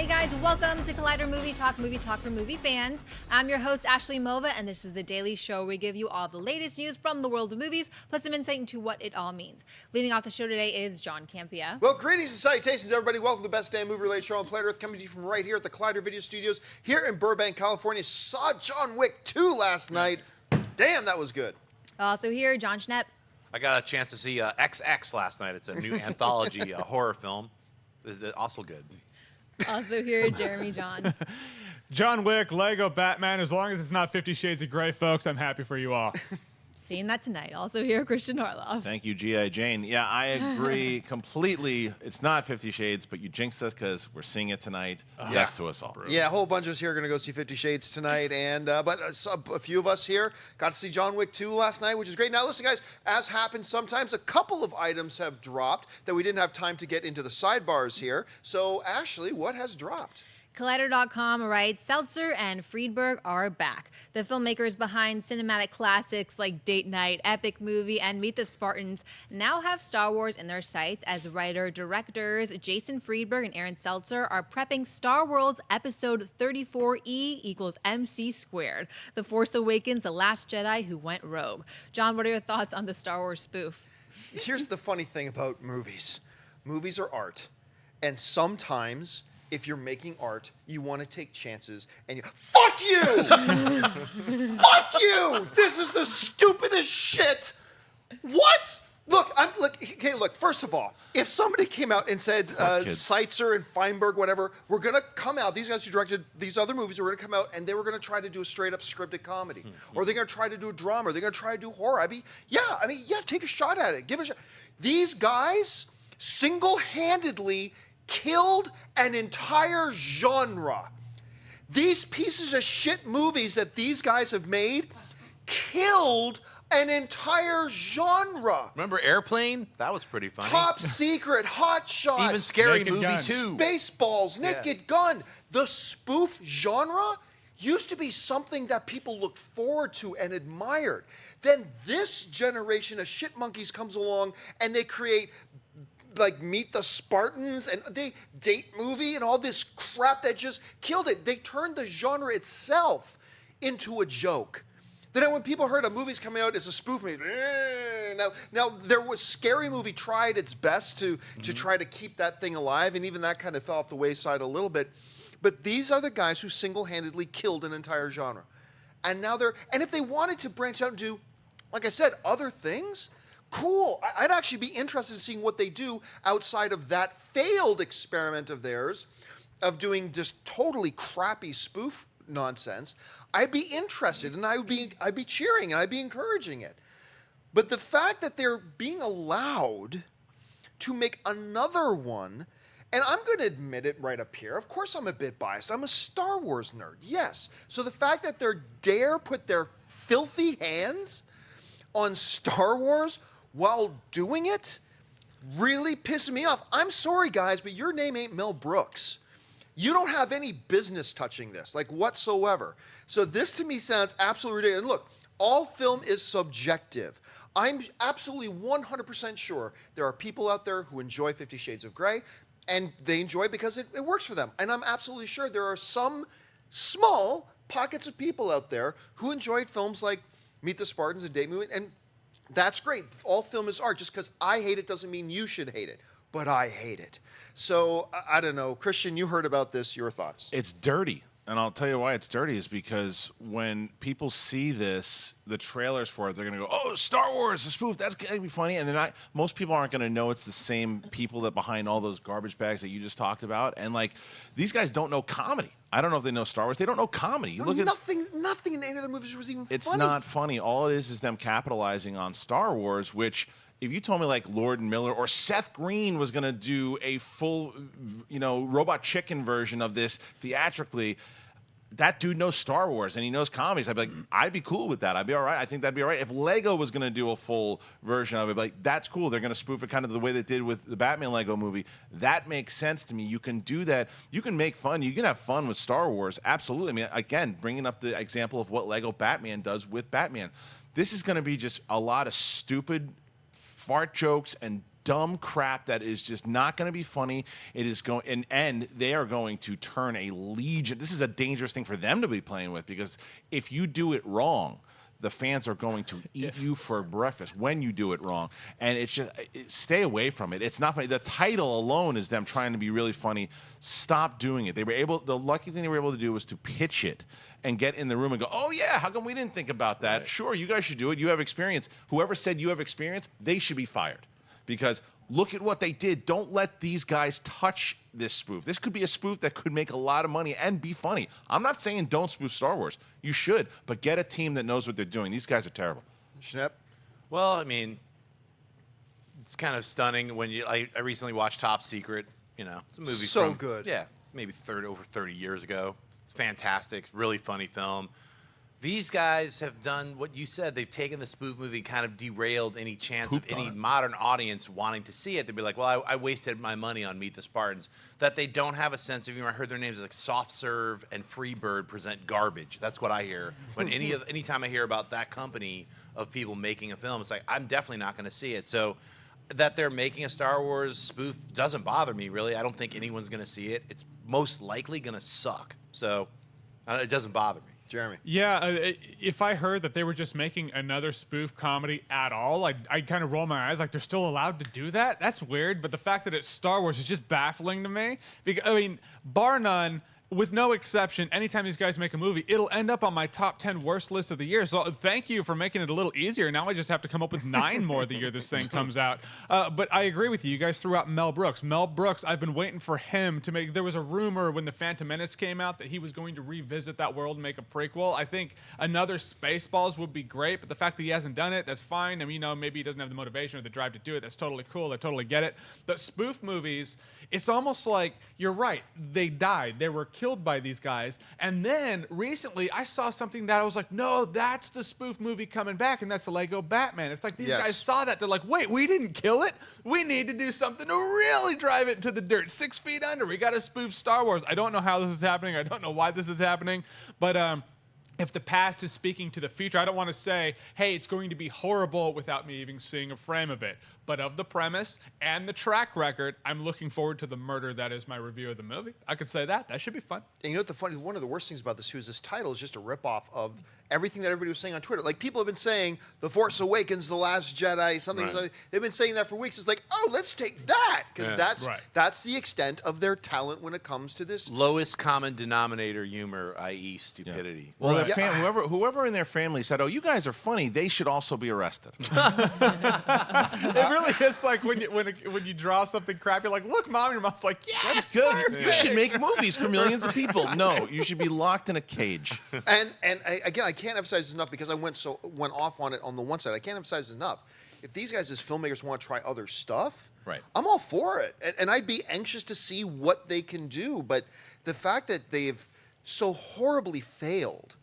Hey guys, welcome to Collider Movie Talk for movie fans. I'm your host, Asley Mova, and this is the daily show where we give you all the latest news from the world of movies, plus some insight into what it all means. Leading off the show today is Jon Campea. Well, greetings and salutations, everybody. Welcome to the best damn movie-related show on planet Earth, coming to you from right here at the Collider Video Studios here in Burbank, California. Saw John Wick 2 last night. Damn, that was good. Also here, Jon Schnepp. I got a chance to see XX last night. It's a new anthology horror film. Is it also good? Also here, Jeremy Jahns. John Wick, Lego, Batman. As long as it's not 50 Shades of Grey, folks, I'm happy for you all. Seeing that tonight. Also here, Kristian Harloff. Thank you, G.I. Jane. Yeah, I agree completely. It's not 50 Shades, but you jinxed us because we're seeing it tonight. Death to us all. Yeah, a whole bunch of us here are going to go see 50 Shades tonight, and but a few of us here got to see John Wick 2 last night, which is great. Now, listen, guys, as happens sometimes, a couple of items have dropped that we didn't have time to get into the sidebars here. So, Asley, what has dropped? Collider.com writes, Seltzer and Friedberg are back. The filmmakers behind cinematic classics like Date Night, Epic Movie, and Meet the Spartans now have Star Wars in their sights as writer-directors Jason Friedberg and Aaron Seltzer are prepping Star Wars Episode 34E equals MC squared. The Force Awakens, The Last Jedi Who Went Rogue. John, what are your thoughts on the Star Wars spoof? Here's the funny thing about movies. Movies are art, and sometimes if you're making art, you want to take chances, and you fuck you! Fuck you! This is the stupidest shit! What? Look, look, first of all, if somebody came out and said, Seitzer and Feinberg, whatever, we're going to come out, these guys who directed these other movies were going to come out and they were going to try to do a straight-up scripted comedy. Or they're going to try to do a drama, or they're going to try to do horror. Yeah, take a shot at it. Give it a shot. These guys single-handedly killed an entire genre. These pieces of shit movies that these guys have made killed an entire genre. Remember Airplane? That was pretty funny. Top Secret, Hot Shots, Even Scary Naked Movie Gun. 2. Spaceballs, Naked Gun. The spoof genre used to be something that people looked forward to and admired. Then this generation of shit monkeys comes along and they create like Meet the Spartans and they Date Movie and all this crap that just killed it. They turned the genre itself into a joke. Then when people heard a movie's coming out as a spoof movie, now there was Scary Movie tried its best to try to keep that thing alive, and even that kind of fell off the wayside a little bit. But these are the guys who single-handedly killed an entire genre. And now and if they wanted to branch out and do, like I said, other things, cool. I'd actually be interested in seeing what they do outside of that failed experiment of theirs of doing just totally crappy spoof nonsense. I'd be interested, and I'd be cheering, and I'd be encouraging it. But the fact that they're being allowed to make another one, and I'm going to admit it right up here. Of course I'm a bit biased. I'm a Star Wars nerd, yes. So the fact that they dare put their filthy hands on Star Wars while doing it really pissed me off. I'm sorry, guys, but your name ain't Mel Brooks. You don't have any business touching this, like whatsoever. So this to me sounds absolutely ridiculous. And look, all film is subjective. I'm absolutely 100% sure there are people out there who enjoy 50 Shades of Grey, and they enjoy it because it works for them. And I'm absolutely sure there are some small pockets of people out there who enjoyed films like Meet the Spartans and Date Movie, and that's great. All film is art. Just because I hate it doesn't mean you should hate it. But I hate it. So, I don't know. Kristian, you heard about this. Your thoughts? It's dirty. And I'll tell you why it's dirty is because when people see this, the trailers for it, they're going to go, oh, Star Wars, a spoof, that's going to be funny. And they're not, most people aren't going to know it's the same people that behind all those garbage bags that you just talked about. And like, these guys don't know comedy. I don't know if they know Star Wars. They don't know comedy. No, nothing in any of the movies was even funny. It's not funny. All it is them capitalizing on Star Wars, which if you told me like Lord and Miller or Seth Green was going to do a full, Robot Chicken version of this theatrically, that dude knows Star Wars and he knows comedies. I'd be like, I'd be cool with that. I'd be all right. I think that'd be all right. If Lego was going to do a full version of it, like, that's cool. They're going to spoof it kind of the way they did with the Batman Lego movie. That makes sense to me. You can do that. You can make fun. You can have fun with Star Wars. Absolutely. I mean, again, bringing up the example of what Lego Batman does with Batman. This is going to be just a lot of stupid fart jokes and dumb crap that is just not going to be funny. It is going, and they are going to turn a legion. This is a dangerous thing for them to be playing with, because if you do it wrong, the fans are going to eat you for breakfast when you do it wrong. And it's just, stay away from it. It's not funny. The title alone is them trying to be really funny. Stop doing it. The lucky thing they were able to do was to pitch it and get in the room and go, oh yeah, how come we didn't think about that? Right. Sure, you guys should do it. You have experience. Whoever said you have experience, they should be fired. Because look at what they did. Don't let these guys touch this spoof. This could be a spoof that could make a lot of money and be funny. I'm not saying don't spoof Star Wars. You should, but get a team that knows what they're doing. These guys are terrible. Schnepp? Well, I mean, it's kind of stunning when I recently watched Top Secret. You know, it's a movie so good. Yeah, maybe over 30 years ago. It's fantastic, really funny film. These guys have done what you said. They've taken the spoof movie and kind of derailed any chance of any modern audience wanting to see it. They'd be like, well, I wasted my money on Meet the Spartans. That they don't have a sense of humor. I heard their names like Soft Serve and Freebird present garbage. That's what I hear. When anytime I hear about that company of people making a film, it's like, I'm definitely not going to see it. So that they're making a Star Wars spoof doesn't bother me, really. I don't think anyone's going to see it. It's most likely going to suck. So it doesn't bother me. Jeremy. Yeah, if I heard that they were just making another spoof comedy at all, I'd kind of roll my eyes like they're still allowed to do that. That's weird, but the fact that it's Star Wars is just baffling to me. Because, I mean, bar none, with no exception, anytime these guys make a movie, it'll end up on my top 10 worst list of the year. So thank you for making it a little easier. Now I just have to come up with 9 more the year this thing comes out. But I agree with you. You guys threw out Mel Brooks. Mel Brooks, I've been waiting for him to make... There was a rumor when The Phantom Menace came out that he was going to revisit that world and make a prequel. I think another Spaceballs would be great, but the fact that he hasn't done it, that's fine. I mean, you know, maybe he doesn't have the motivation or the drive to do it. That's totally cool. I totally get it. But spoof movies, it's almost like, you're right, they died. They were killed by these guys. And then recently I saw something that I was like, no, that's the spoof movie coming back, and that's the Lego Batman. It's like these guys saw that. They're like, wait, we didn't kill it. We need to do something to really drive it to the dirt. 6 feet under. We got to spoof Star Wars. I don't know how this is happening. I don't know why this is happening. But if the past is speaking to the future, I don't want to say, hey, it's going to be horrible without me even seeing a frame of it. But of the premise and the track record, I'm looking forward to the murder that is my review of the movie. I could say that. That should be fun. And you know what one of the worst things about this too is this title is just a ripoff of everything that everybody was saying on Twitter. Like, people have been saying The Force Awakens, The Last Jedi, something. Right. They've been saying that for weeks. It's like, oh, let's take that, because that's the extent of their talent when it comes to this lowest common denominator humor, i.e., stupidity. Well, whoever in their family said, "Oh, you guys are funny," they should also be arrested. It really is like when you draw something crap, you're like, "Look, Mom," your mom's like, "Yeah, that's good. You should make movies for millions of people." No, you should be locked in a cage. And again, I can't emphasize this enough, because I went off on it on the one side. I can't emphasize this enough. If these guys as filmmakers want to try other stuff, right, I'm all for it. And I'd be anxious to see what they can do. But the fact that they've so horribly failed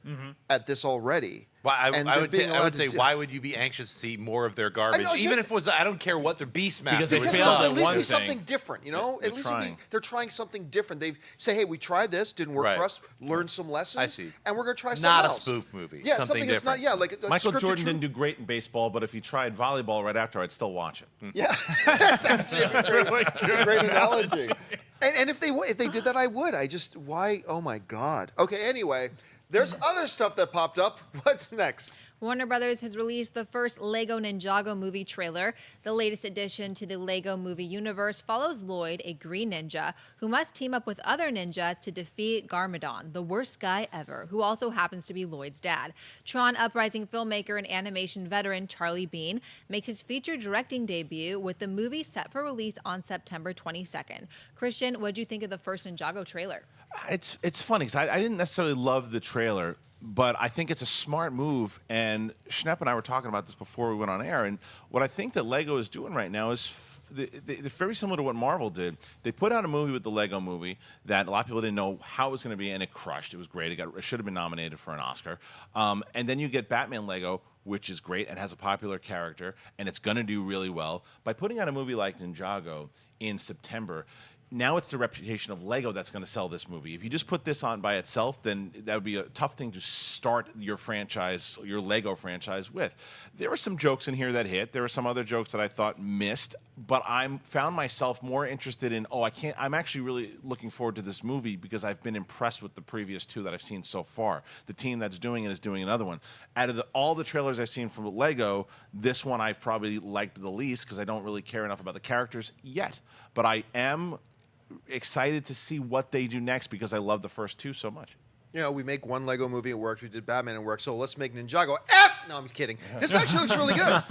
at this already. Well, I would say, why would you be anxious to see more of their garbage? Even if it was, I don't care what their Beastmaster. Because at least be something different, you know? At least they're trying something different. They say, hey, we tried this, didn't work for us, learn some lessons. I see. And we're going to try something else. Not a spoof movie. Yeah, something different. Not, like Michael Jordan didn't do great in baseball, but if he tried volleyball right after, I'd still watch it. Yeah. That's actually a great analogy. And if they did that, I would. Why? Oh, my God. Okay, anyway, there's other stuff that popped up. What's next? Warner Brothers has released the first Lego Ninjago movie trailer. The latest addition to the Lego movie universe follows Lloyd, a green ninja, who must team up with other ninjas to defeat Garmadon, the worst guy ever, who also happens to be Lloyd's dad. Tron Uprising filmmaker and animation veteran Charlie Bean makes his feature directing debut, with the movie set for release on September 22nd. Kristian, what did you think of the first Ninjago trailer? It's funny, because I didn't necessarily love the trailer, but I think it's a smart move, and Schnepp and I were talking about this before we went on air, and what I think that Lego is doing right now is they're very similar to what Marvel did. They put out a movie with the Lego movie that a lot of people didn't know how it was going to be, and it crushed. It was great. It should have been nominated for an Oscar. And then you get Batman Lego, which is great and has a popular character, and it's going to do really well. By putting out a movie like Ninjago in September, now it's the reputation of Lego that's going to sell this movie. If you just put this on by itself, then that would be a tough thing to start your franchise, your Lego franchise with. There were some jokes in here that hit. There were some other jokes that I thought missed, but I found myself more interested in, I'm actually really looking forward to this movie because I've been impressed with the previous two that I've seen so far. The team that's doing it is doing another one. Out of all the trailers I've seen from Lego, this one I've probably liked the least because I don't really care enough about the characters yet. But I am excited to see what they do next because I love the first two so much. You know, we make one Lego movie, it worked. We did Batman, it worked. So let's make Ninjago. F! No, I'm kidding. This actually looks really good.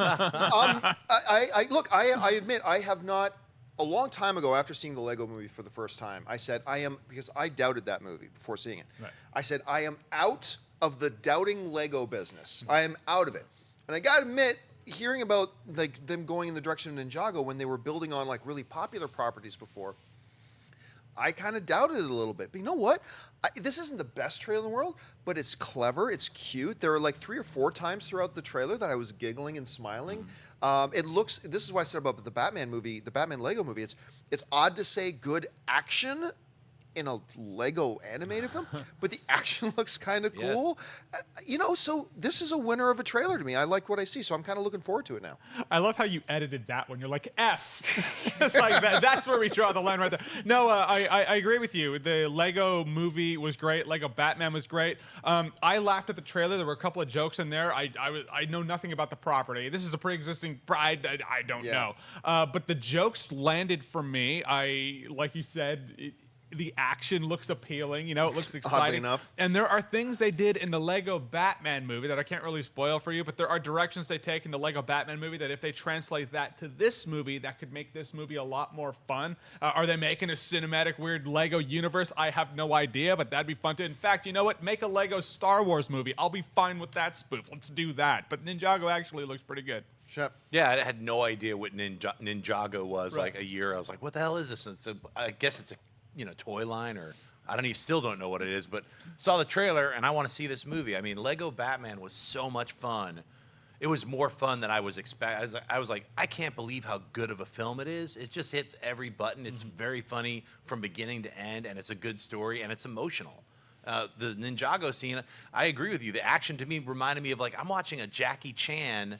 I admit, I have not, a long time ago after seeing the Lego movie for the first time, I said, because I doubted that movie before seeing it. Right. I said, I am out of the doubting Lego business. I am out of it. And I got to admit, hearing about like them going in the direction of Ninjago when they were building on like really popular properties before, I kind of doubted it a little bit. But you know what? This isn't the best trailer in the world, but it's clever. It's cute. There are like 3 or 4 times throughout the trailer that I was giggling and smiling. It looks. This is what I said about the Batman movie, the Batman Lego movie. It's odd to say good action in a Lego animated film, but the action looks kind of cool. You know, so this is a winner of a trailer to me. I like what I see, so I'm kind of looking forward to it now. I love how you edited that one. You're like, F. It's like that. That's where we draw the line right there. No, I agree with you. The Lego movie was great. Lego Batman was great. I laughed at the trailer. There were a couple of jokes in there. I know nothing about the property. This is a pre-existing. I don't know. But the jokes landed for me. Like you said, the action looks appealing, you know, it looks exciting. Oddly enough. And there are things they did in the Lego Batman movie that I can't really spoil for you, but there are directions they take in the Lego Batman movie that if they translate that to this movie, that could make this movie a lot more fun. Are they making a cinematic weird Lego universe? I have no idea, but that'd be fun too. In fact, you know what? Make a Lego Star Wars movie. I'll be fine with that spoof. Let's do that. But Ninjago actually looks pretty good. Shep. Yeah, I had no idea what Ninjago was like a year. I was like, what the hell is this? And so I guess it's a toy line, or still don't know what it is, but saw the trailer and I want to see this movie. I mean, Lego Batman was so much fun. It was more fun than I was expecting. I was like, I can't believe how good of a film it is. It just hits every button. It's very funny from beginning to end, and it's a good story, and it's emotional. The Ninjago scene, I agree with you. The action to me reminded me of like I'm watching a Jackie Chan,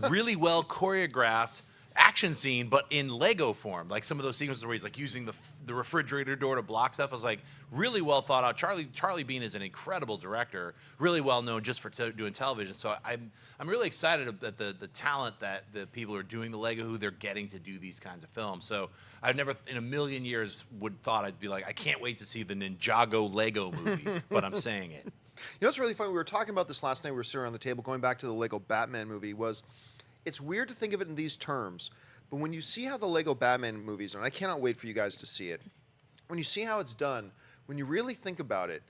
really well choreographed action scene, but in Lego form. Like some of those sequences where he's like using the refrigerator door to block stuff. I was like, really well thought out. Charlie Bean is an incredible director, really well known just for doing television. So I'm really excited at the talent that the people who are doing the Lego, who they're getting to do these kinds of films. So I've never in a million years would thought I'd be like, I can't wait to see the Ninjago Lego movie, but I'm saying it. You know what's really funny? We were talking about this last night. We were sitting around the table going back to the Lego Batman movie. It's weird to think of it in these terms, but when you see how the Lego Batman movies are, and I cannot wait for you guys to see it, when you see how it's done, when you really think about it,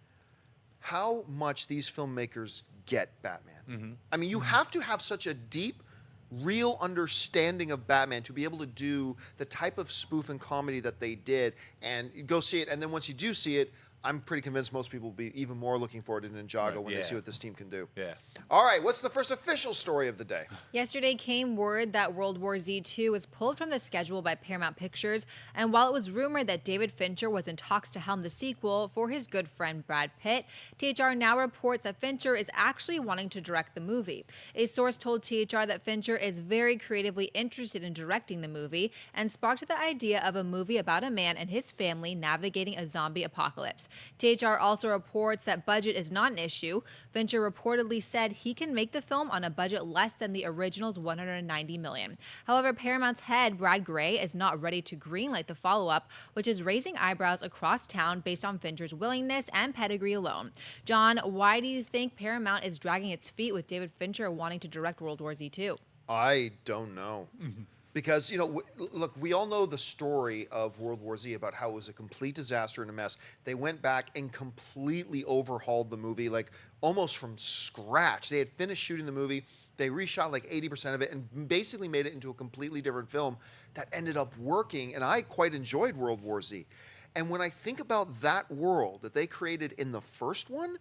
how much these filmmakers get Batman. I mean, you have to have such a deep, real understanding of Batman to be able to do the type of spoof and comedy that they did, and you go see it, and then once you do see it, I'm pretty convinced most people will be even more looking forward to Ninjago when they see what this team can do. Yeah. All right, what's the first official story of the day? Yesterday came word that World War Z 2 was pulled from the schedule by Paramount Pictures, and while it was rumored that David Fincher was in talks to helm the sequel for his good friend Brad Pitt, THR now reports that Fincher is actually wanting to direct the movie. A source told THR that Fincher is very creatively interested in directing the movie and sparked the idea of a movie about a man and his family navigating a zombie apocalypse. THR also reports that budget is not an issue. Fincher reportedly said he can make the film on a budget less than the original's $190 million. However, Paramount's head, Brad Gray, is not ready to greenlight the follow-up, which is raising eyebrows across town based on Fincher's willingness and pedigree alone. John, why do you think Paramount is dragging its feet with David Fincher wanting to direct World War Z 2? I don't know. Because, look, we all know the story of World War Z about how it was a complete disaster and a mess. They went back and completely overhauled the movie, like almost from scratch. They had finished shooting the movie. They reshot like 80% of it and basically made it into a completely different film that ended up working. And I quite enjoyed World War Z. And when I think about that world that they created in the first one,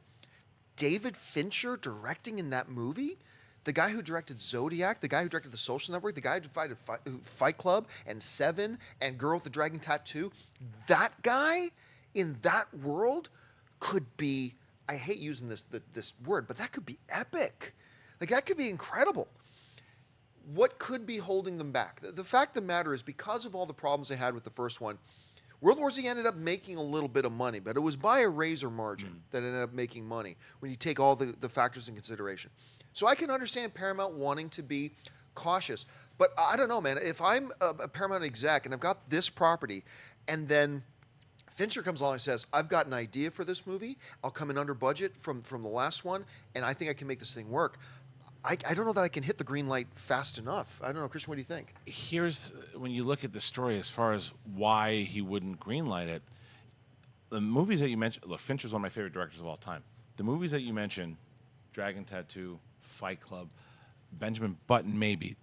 David Fincher directing in that movie, the guy who directed Zodiac, the guy who directed The Social Network, the guy who directed Fight Club and Seven and Girl with the Dragon Tattoo, that guy in that world could be, I hate using this word, but that could be epic. Like, that could be incredible. What could be holding them back? The fact of the matter is, because of all the problems they had with the first one, World War Z ended up making a little bit of money, but it was by a razor margin that ended up making money when you take all the factors in consideration. So I can understand Paramount wanting to be cautious, but I don't know, man. If I'm a Paramount exec and I've got this property, and then Fincher comes along and says, I've got an idea for this movie, I'll come in under budget from the last one, and I think I can make this thing work. I don't know that I can hit the green light fast enough. I don't know, Kristian, what do you think? Here's, when you look at the story as far as why he wouldn't greenlight it, the movies that you mentioned, look, Fincher's one of my favorite directors of all time. The movies that you mentioned, Dragon Tattoo, Fight Club, Benjamin Button, maybe,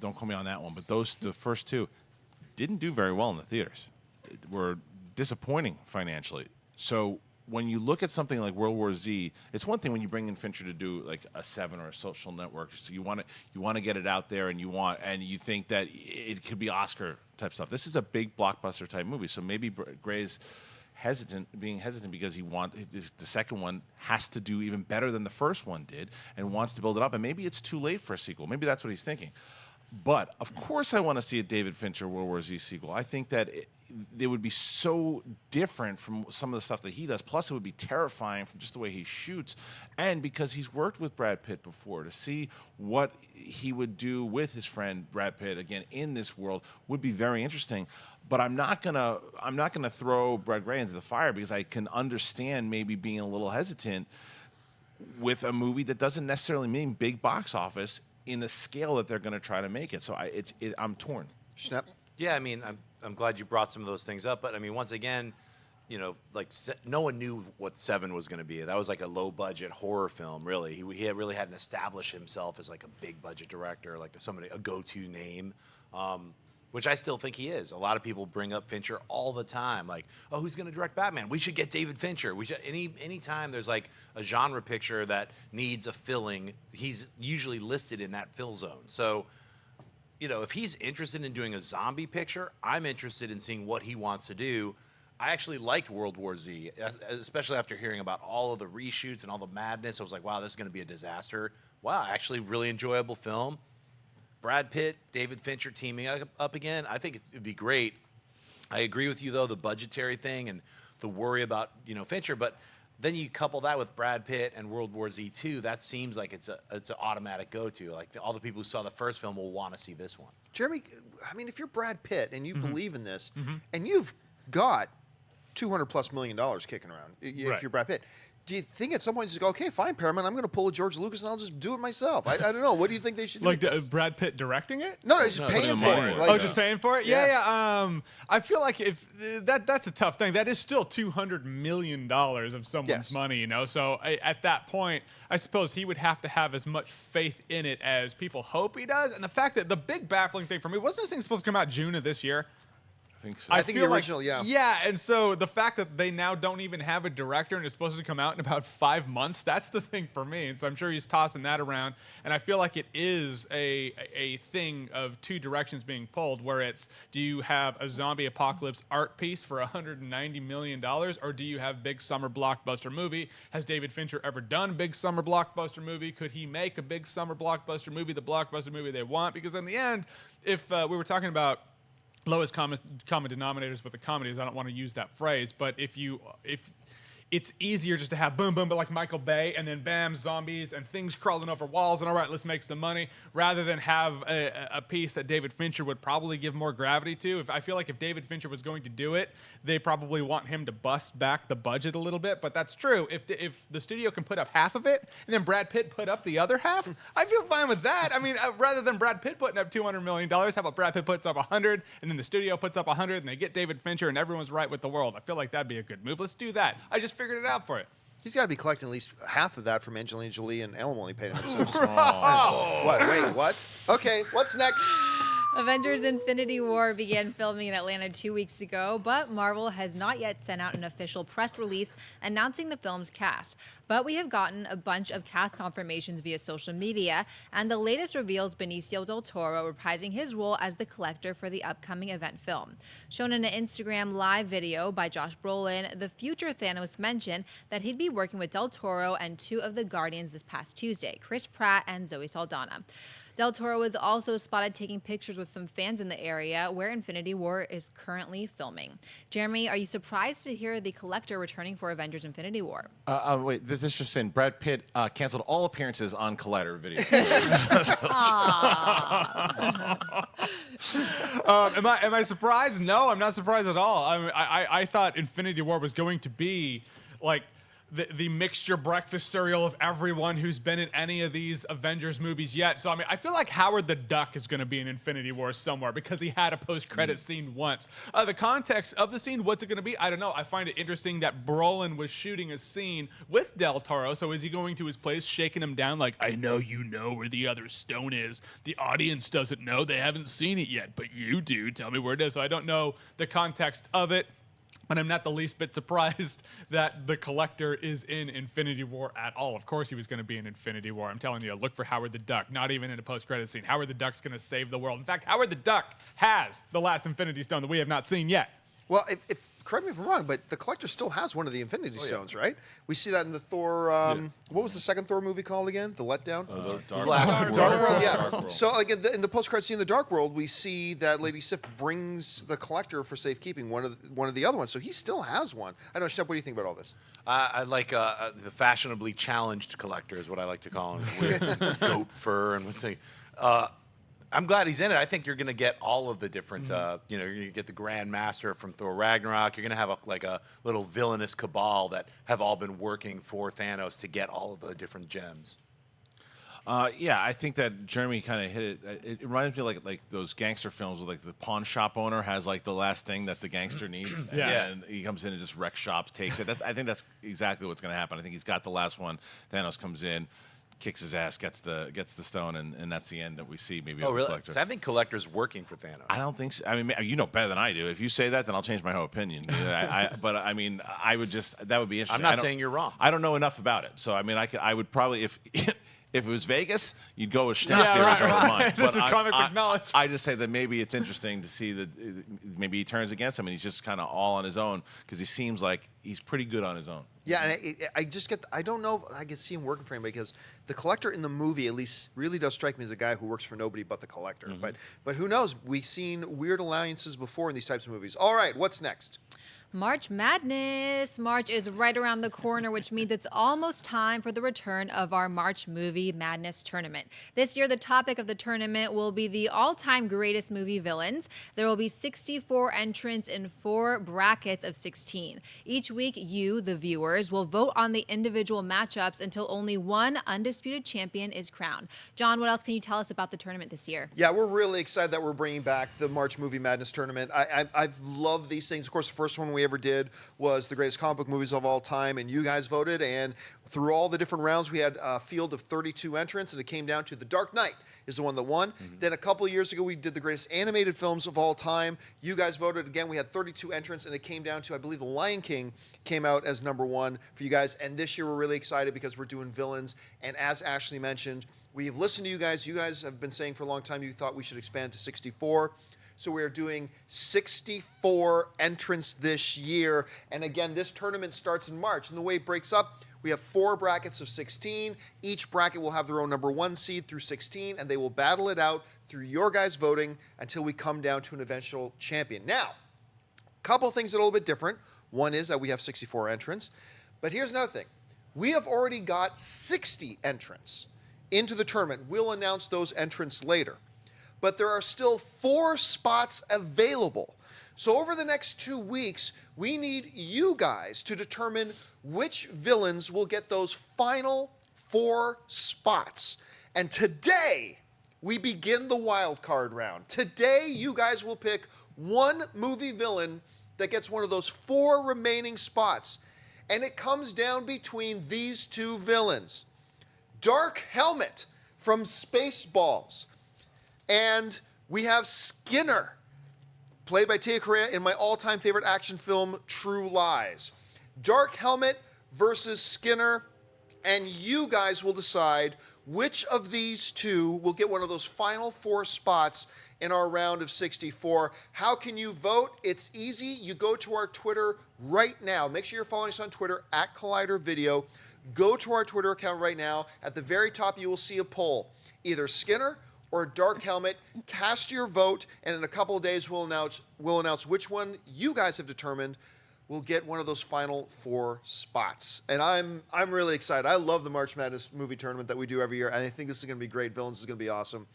don't call me on that one, but the first two, didn't do very well in the theaters. Were disappointing financially. So when you look at something like World War Z, it's one thing when you bring in Fincher to do like a Seven or a Social Network. So you want to get it out there, and you think that it could be Oscar type stuff. This is a big blockbuster type movie. So maybe Gray's being hesitant because the second one has to do even better than the first one did, and wants to build it up. And maybe it's too late for a sequel. Maybe that's what he's thinking. But of course, I want to see a David Fincher World War Z sequel. I think that it would be so different from some of the stuff that he does. Plus, it would be terrifying from just the way he shoots, and because he's worked with Brad Pitt before, to see what he would do with his friend Brad Pitt again in this world would be very interesting. But I'm not gonna throw Brad Gray into the fire, because I can understand maybe being a little hesitant with a movie that doesn't necessarily mean big box office in the scale that they're going to try to make it. So I'm torn. Schnepp? Yeah, I mean, I'm glad you brought some of those things up, but I mean, once again, you know, like no one knew what Seven was going to be. That was like a low budget horror film, really. He really hadn't established himself as like a big budget director, like a go-to name. Which I still think he is. A lot of people bring up Fincher all the time, like, oh, who's going to direct Batman? We should get David Fincher. We should, any time there's like a genre picture that needs a filling, he's usually listed in that fill zone. So, you know, if he's interested in doing a zombie picture, I'm interested in seeing what he wants to do. I actually liked World War Z, especially after hearing about all of the reshoots and all the madness. I was like, wow, this is going to be a disaster. Wow, actually really enjoyable film. Brad Pitt, David Fincher teaming up again, I think it'd be great. I agree with you, though, the budgetary thing and the worry about, you know, Fincher, but then you couple that with Brad Pitt and World War Z 2, that seems like it's an automatic go-to. Like, all the people who saw the first film will want to see this one. Jeremy, I mean, if you're Brad Pitt and you believe in this, and you've got $200+ million kicking around, if you're Brad Pitt, do you think at some point you just go, okay, fine, Paramount, I'm going to pull a George Lucas and I'll just do it myself? I don't know. What do you think they should do? Like Brad Pitt directing it? No, just paying for it. Like, just paying for it? Yeah. I feel like if that's a tough thing. That is still $200 million of someone's money, you know? So at that point, I suppose he would have to have as much faith in it as people hope he does. And the fact that the big baffling thing for me, wasn't this thing supposed to come out June of this year? I think so. I think the original, yeah. Yeah, and so the fact that they now don't even have a director and it's supposed to come out in about 5 months, that's the thing for me. And so I'm sure he's tossing that around. And I feel like it is a thing of two directions being pulled, where it's, do you have a zombie apocalypse art piece for $190 million, or do you have big summer blockbuster movie? Has David Fincher ever done a big summer blockbuster movie? Could he make a big summer blockbuster movie, the blockbuster movie they want? Because in the end, if we were talking about lowest common denominators with the comedies, I don't want to use that phrase, but if it's easier just to have boom, boom, but like Michael Bay, and then bam, zombies and things crawling over walls, and all right, let's make some money, rather than have a piece that David Fincher would probably give more gravity to. I feel like if David Fincher was going to do it, they probably want him to bust back the budget a little bit, but that's true. If the studio can put up half of it, and then Brad Pitt put up the other half, I feel fine with that. I mean, rather than Brad Pitt putting up $200 million, how about Brad Pitt puts up 100, and then the studio puts up 100, and they get David Fincher, and everyone's right with the world. I feel like that'd be a good move. Let's do that. I just figured it out for it. He's got to be collecting at least half of that from Angelina Jolie and alimony payments. So just, what? Wait, what? Okay, what's next? Avengers Infinity War began filming in Atlanta 2 weeks ago, but Marvel has not yet sent out an official press release announcing the film's cast. But we have gotten a bunch of cast confirmations via social media, and the latest reveals Benicio del Toro reprising his role as the Collector for the upcoming event film. Shown in an Instagram live video by Josh Brolin, the future Thanos mentioned that he'd be working with Del Toro and two of the Guardians this past Tuesday, Chris Pratt and Zoe Saldana. Del Toro was also spotted taking pictures with some fans in the area where Infinity War is currently filming. Jeremy, are you surprised to hear the Collector returning for Avengers Infinity War? Wait, this is just in. Brad Pitt canceled all appearances on Collider video. Am I surprised? No, I'm not surprised at all. I thought Infinity War was going to be like the mixture breakfast cereal of everyone who's been in any of these Avengers movies yet. So, I mean, I feel like Howard the Duck is going to be in Infinity War somewhere because he had a post-credit scene once. The context of the scene, what's it going to be? I don't know. I find it interesting that Brolin was shooting a scene with Del Toro. So is he going to his place, shaking him down like, I know you know where the other stone is. The audience doesn't know. They haven't seen it yet, but you do. Tell me where it is. So I don't know the context of it. And I'm not the least bit surprised that the Collector is in Infinity War at all. Of course he was going to be in Infinity War. I'm telling you, look for Howard the Duck, not even in a post-credit scene. Howard the Duck's going to save the world. In fact, Howard the Duck has the last Infinity Stone that we have not seen yet. Well, if correct me if I'm wrong, but the Collector still has one of the Infinity Stones, right? We see that in the Thor. What was the second Thor movie called again? The Letdown. Dark World. Yeah. Dark World. So again, in the post-credit scene in the Dark World, we see that Lady Sif brings the Collector for safekeeping. One of the other ones. So he still has one. I know, Schnepp, what do you think about all this? I like the fashionably challenged Collector is what I like to call him. With goat fur and what's I'm glad he's in it. I think you're going to get all of the different, you're going to get the Grand Master from Thor Ragnarok. You're going to have a little villainous cabal that have all been working for Thanos to get all of the different gems. Yeah, I think that Jeremy kind of hit it. It reminds me of like those gangster films where like the pawn shop owner has like the last thing that the gangster needs. Yeah. And he comes in and just wrecks shops, takes it. I think that's exactly what's going to happen. I think he's got the last one. Thanos comes in, kicks his ass, gets the stone, and that's the end that we see. Maybe. Oh, really? Collector. So I think Collector's working for Thanos. I don't think so. I mean, you know better than I do. If you say that, then I'll change my whole opinion. But I mean, I would just that would be interesting. I'm not saying you're wrong. I don't know enough about it, so I mean, I would probably if. If it was Vegas, you'd go with Schnepp's Yeah, theory, right, which I right. don't mind. This But is comic book knowledge. I just say that maybe it's interesting to see that maybe he turns against him and he's just kind of all on his own because he seems like he's pretty good on his own. Yeah, and I don't know if I could see him working for him because the Collector in the movie at least really does strike me as a guy who works for nobody but the Collector. But who knows? We've seen weird alliances before in these types of movies. All right, what's next? March Madness. March is right around the corner, which means it's almost time for the return of our March Movie Madness tournament. This year, the topic of the tournament will be the all-time greatest movie villains. There will be 64 entrants in 4 brackets of 16. Each week, you, the viewers, will vote on the individual matchups until only one undisputed champion is crowned. John, what else can you tell us about the tournament this year? Yeah, we're really excited that we're bringing back the March Movie Madness tournament. I love these things. Of course, the first one we ever did was the greatest comic book movies of all time, and you guys voted, and through all the different rounds we had a field of 32 entrants, and it came down to The Dark Knight is the one that won. Then a couple of years ago we did the greatest animated films of all time. You guys voted again. We had 32 entrants, and it came down to, I believe, The Lion King came out as #1 for you guys. And this year we're really excited because we're doing villains, and as Asley mentioned, we have listened to you guys. You guys have been saying for a long time you thought we should expand to 64. So we are doing 64 entrants this year. And again, this tournament starts in March. And the way it breaks up, we have 4 brackets of 16. Each bracket will have their own #1 seed through 16, and they will battle it out through your guys' voting until we come down to an eventual champion. Now, a couple of things that are a little bit different. One is that we have 64 entrants. But here's another thing. We have already got 60 entrants into the tournament. We'll announce those entrants later. But there are still 4 spots available. So over the next 2 weeks, we need you guys to determine which villains will get those final 4 spots. And today, we begin the wild card round. Today, you guys will pick one movie villain that gets one of those 4 remaining spots. And it comes down between these 2 villains. Dark Helmet from Spaceballs and We have Skinner, played by Tia Correa in my all-time favorite action film, True Lies. Dark Helmet versus Skinner, and you guys will decide which of these two will get one of those final 4 spots in our round of 64. How can you vote? It's easy. You go to our Twitter right now. Make sure you're following us on Twitter at Collider Video. Go to our Twitter account right now. At the very top, you will see a poll. Either Skinner or Dark Helmet. Cast your vote, and in a couple of days, we'll announce which one you guys have determined will get one of those final 4 spots. And I'm really excited. I love the March Madness movie tournament that we do every year, and I think this is going to be great. Villains is going to be awesome.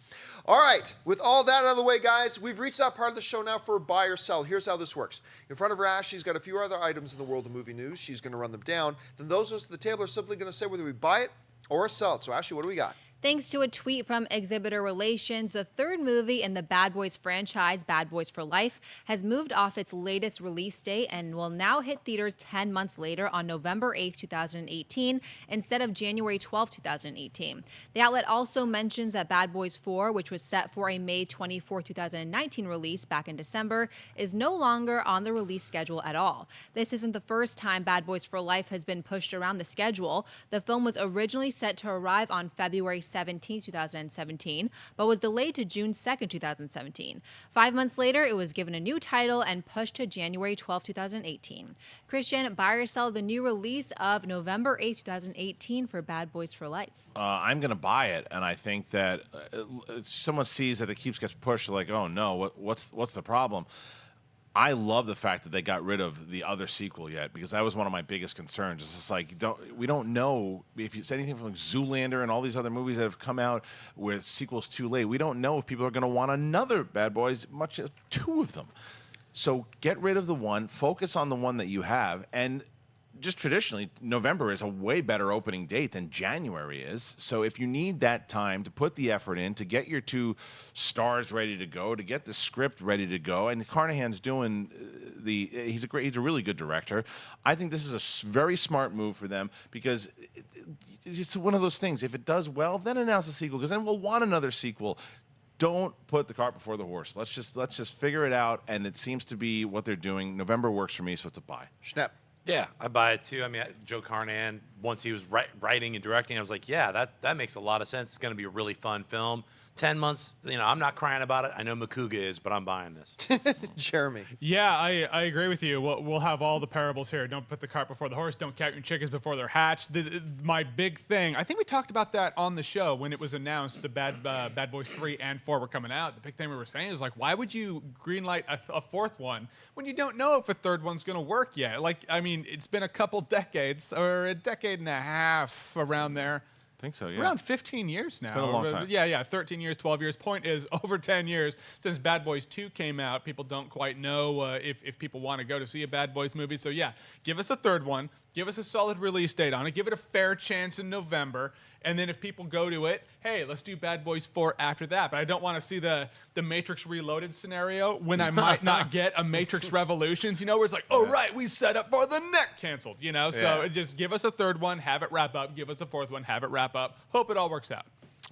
All right, with all that out of the way, guys, we've reached that part of the show now for buy or sell. Here's how this works. In front of her, Ashley's got a few other items in the world of movie news. She's going to run them down. Then those of us at the table are simply going to say whether we buy it or sell it. So, Ashley, what do we got? Thanks to a tweet from Exhibitor Relations, the third movie in the Bad Boys franchise, Bad Boys for Life, has moved off its latest release date and will now hit theaters 10 months later on November 8th, 2018, instead of January 12th, 2018. The outlet also mentions that Bad Boys 4, which was set for a May 24, 2019 release back in December, is no longer on the release schedule at all. This isn't the first time Bad Boys for Life has been pushed around the schedule. The film was originally set to arrive on February 17, 2017, but was delayed to June 2nd, 2017. 5 months later, it was given a new title and pushed to January 12, 2018. Kristian, buy or sell the new release of November 8, 2018 for Bad Boys for Life? I'm going to buy it, and I think that someone sees that it keeps gets pushed, like, oh no, what's the problem? I love the fact that they got rid of the other sequel yet, because that was one of my biggest concerns. It's just like, we don't know if it's anything from like Zoolander and all these other movies that have come out with sequels too late. We don't know if people are going to want another Bad Boys, much as 2 of them. So get rid of the one, focus on the one that you have, and just traditionally, November is a way better opening date than January is. So if you need that time to put the effort in, to get your 2 stars ready to go, to get the script ready to go, and Carnahan's doing he's a really good director. I think this is a very smart move for them, because it's one of those things. If it does well, then announce a sequel, because then we'll want another sequel. Don't put the cart before the horse. Let's just figure it out, and it seems to be what they're doing. November works for me, so it's a buy. Schnepp. Yeah, I buy it too. I mean, Joe Carnahan, once he was writing and directing, I was like, yeah, that makes a lot of sense. It's going to be a really fun film. 10 months, I'm not crying about it. I know Makuga is, but I'm buying this. Jeremy. Yeah, I agree with you. We'll have all the parables here. Don't put the cart before the horse. Don't count your chickens before they're hatched. My big thing, I think we talked about that on the show when it was announced the Bad Boys 3 and 4 were coming out. The big thing we were saying is, like, why would you greenlight a 4th one when you don't know if a 3rd one's going to work yet? Like, I mean, it's been a couple decades, or a decade and a half around there. I think so, yeah. Around 15 years now. It's been a long time. Yeah, 13 years, 12 years. Point is, over 10 years since Bad Boys 2 came out. People don't quite know if people want to go to see a Bad Boys movie. So, yeah, give us a 3rd one. Give us a solid release date on it. Give it a fair chance in November. And then if people go to it, hey, let's do Bad Boys 4 after that. But I don't want to see the Matrix Reloaded scenario when I might not get a Matrix Revolutions, where it's like, oh, right, we set up for the next canceled, So just give us a 3rd one, have it wrap up. Give us a 4th one, have it wrap up. Hope it all works out.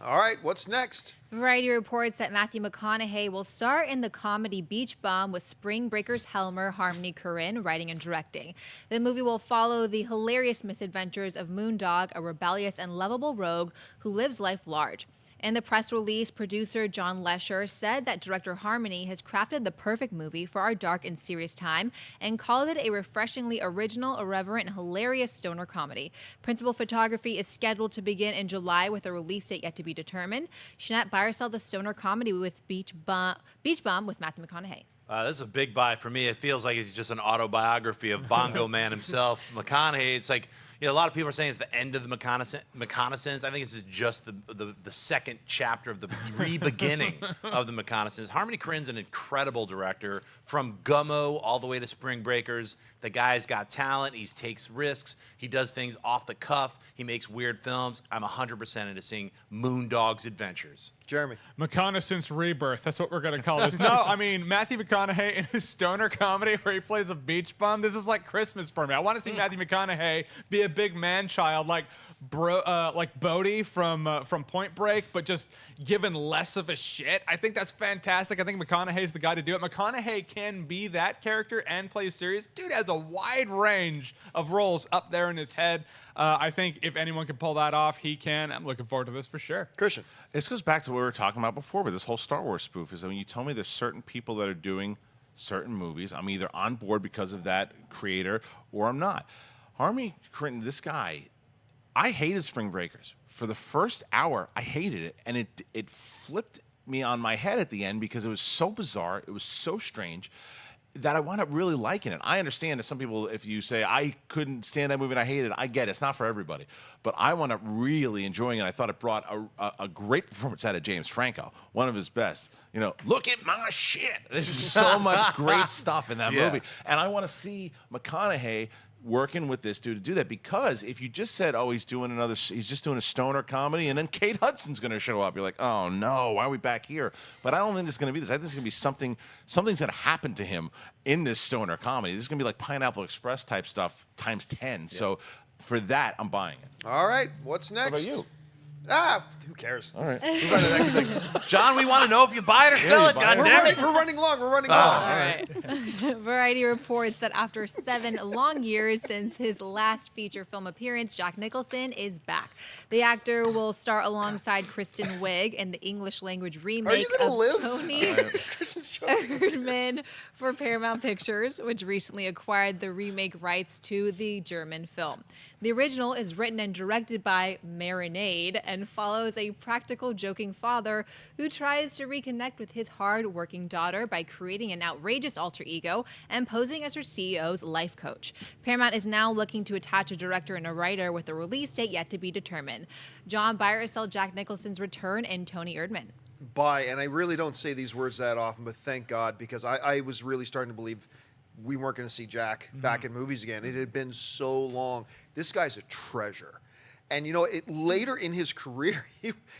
All right, what's next? Variety reports that Matthew McConaughey will star in the comedy Beach Bum with Spring Breakers Helmer Harmony Korine writing and directing. The movie will follow the hilarious misadventures of Moondog, a rebellious and lovable rogue who lives life large. In the press release, producer John Lesher said that director Harmony has crafted the perfect movie for our dark and serious time and called it a refreshingly original, irreverent, and hilarious stoner comedy. Principal photography is scheduled to begin in July with a release date yet to be determined. Schnepp, buy or sell the stoner comedy with Beach Bum with Matthew McConaughey? This is a big buy for me. It feels like it's just an autobiography of Bongo Man himself. McConaughey, it's like, a lot of people are saying it's the end of the reconnaissance. I think this is just the second chapter of the re-beginning of the reconnaissance. Harmony Korine's an incredible director, from Gummo all the way to Spring Breakers. The guy's got talent. He takes risks. He does things off the cuff. He makes weird films. I'm 100% into seeing Moondog's adventures. Jeremy. McConaissance Rebirth. That's what we're going to call this. No, I mean, Matthew McConaughey in his stoner comedy where he plays a beach bum. This is like Christmas for me. I want to see Matthew McConaughey be a big man child like Bodhi from Point Break, but just given less of a shit. I think that's fantastic. I think McConaughey's the guy to do it. McConaughey can be that character and play serious. Dude has a wide range of roles up there in his head. I think if anyone can pull that off, he can. I'm looking forward to this for sure. Kristian. This goes back to what we were talking about before with this whole Star Wars spoof. Is when you tell me there's certain people that are doing certain movies, I'm either on board because of that creator or I'm not. Harmony Korine, this guy, I hated Spring Breakers. For the first hour, I hated it, and it flipped me on my head at the end because it was so bizarre, it was so strange, that I wound up really liking it. I understand that some people, if you say, I couldn't stand that movie and I hated it, I get it. It's not for everybody. But I wound up really enjoying it. I thought it brought a great performance out of James Franco, one of his best. You know, look at my shit. There's just so much great stuff in that movie. And I want to see McConaughey working with this dude to do that, because if you just said, oh, he's just doing a stoner comedy, and then Kate Hudson's going to show up, you're like, oh no, why are we back here? But I don't think it's going to be this. I think it's going to be something's going to happen to him in this stoner comedy. This is going to be like Pineapple Express type stuff times 10. Yeah. So for that, I'm buying it. All right, what's next? What about you? Who cares? All right. Move on to the next thing. John, we want to know if you buy it or sell it, goddammit. We're running long. All right. Variety reports that after 7 long years since his last feature film appearance, Jack Nicholson is back. The actor will star alongside Kristen Wiig in the English language remake of Toni Erdmann for Paramount Pictures, which recently acquired the remake rights to the German film. The original is written and directed by Marinade and follows a practical, joking father who tries to reconnect with his hard-working daughter by creating an outrageous alter ego and posing as her CEO's life coach. Paramount is now looking to attach a director and a writer with a release date yet to be determined. John, buy or sell Jack Nicholson's return in Toni Erdmann? Buy, and I really don't say these words that often, but thank God, because I was really starting to believe we weren't going to see Jack back in movies again. It had been so long. This guy's a treasure. And, you know, later in his career,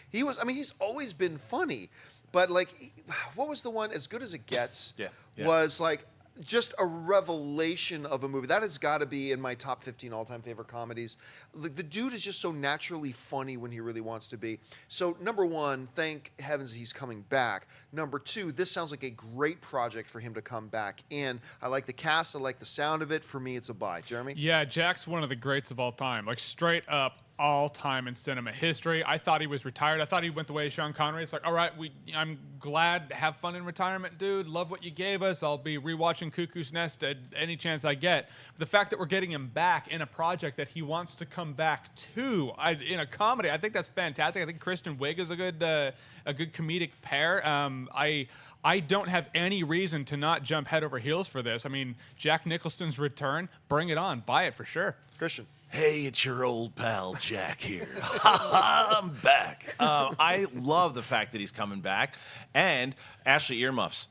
he was, I mean, he's always been funny. But, like, what was the one, As Good as It Gets, was, like, just a revelation of a movie. That has got to be in my top 15 all-time favorite comedies. The dude is just so naturally funny when he really wants to be. So, number one, thank heavens he's coming back. Number two, this sounds like a great project for him to come back in. I like the cast. I like the sound of it. For me, it's a buy. Jeremy? Yeah, Jack's one of the greats of all time. Like, straight up, all time in cinema history. I thought he was retired. I thought he went the way of Sean Connery. It's like, all right, I'm glad to have fun in retirement, dude. Love what you gave us. I'll be rewatching Cuckoo's Nest at any chance I get. But the fact that we're getting him back in a project that he wants to come back to in a comedy, I think that's fantastic. I think Kristen Wiig is a good comedic pair. I don't have any reason to not jump head over heels for this. I mean, Jack Nicholson's return, bring it on. Buy it for sure. Kristian? Hey, it's your old pal Jack here. I'm back. I love the fact that he's coming back. And Asley, earmuffs.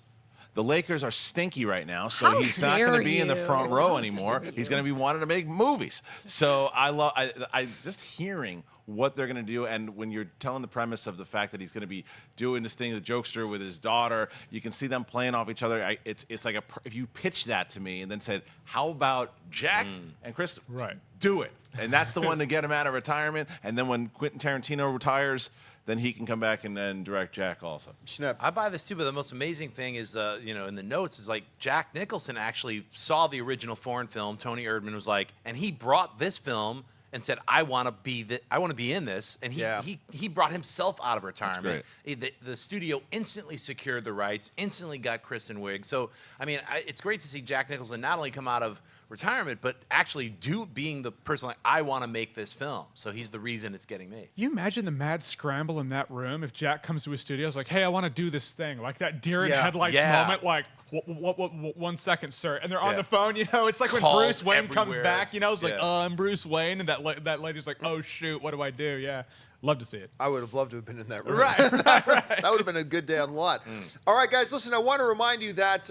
The Lakers are stinky right now, so he's not going to be in the front row anymore. He's going to be wanting to make movies. So I just hearing what they're going to do, and when you're telling the premise of the fact that he's going to be doing this thing, the jokester with his daughter, you can see them playing off each other. It's like if you pitched that to me and then said, how about Jack and Chris? Right. Do it. And that's the one to get him out of retirement. And then when Quentin Tarantino retires, then he can come back and then direct Jack also. Schnepp. I buy this too, but the most amazing thing is, in the notes is like Jack Nicholson actually saw the original foreign film. Toni Erdmann was like, and he brought this film and said, I want to be in this. And he brought himself out of retirement. The studio instantly secured the rights, instantly got Kristen Wiig. So, I mean, it's great to see Jack Nicholson not only come out of retirement, but actually being the person like, I want to make this film. So he's the reason it's getting made. You imagine the mad scramble in that room if Jack comes to his studio, is like, hey, I want to do this thing. Like that deer in headlights moment, like, what, 1 second, sir. And they're on the phone, it's like when Calls Bruce Wayne everywhere. comes back, it's like, I'm Bruce Wayne. And that lady's like, oh, shoot, what do I do? Yeah. Love to see it. I would have loved to have been in that room. Right. That would have been a good day on lot. All right, guys, listen, I want to remind you that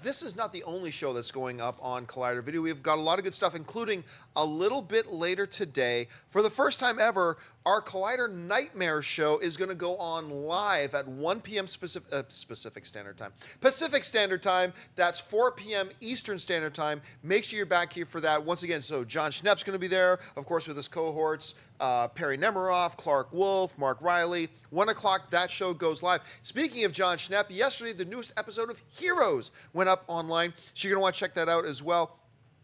this is not the only show that's going up on Collider Video. We've got a lot of good stuff, including a little bit later today. For the first time ever, our Collider Nightmare show is going to go on live at 1 p.m. Pacific Standard Time. That's 4 p.m. Eastern Standard Time. Make sure you're back here for that. Once again, so Jon Schnepp's going to be there, of course, with his cohorts. Perry Nemiroff, Clark Wolf, Mark Riley. 1 o'clock, that show goes live. Speaking of Jon Schnepp, yesterday the newest episode of Heroes went up online, so you're going to want to check that out as well.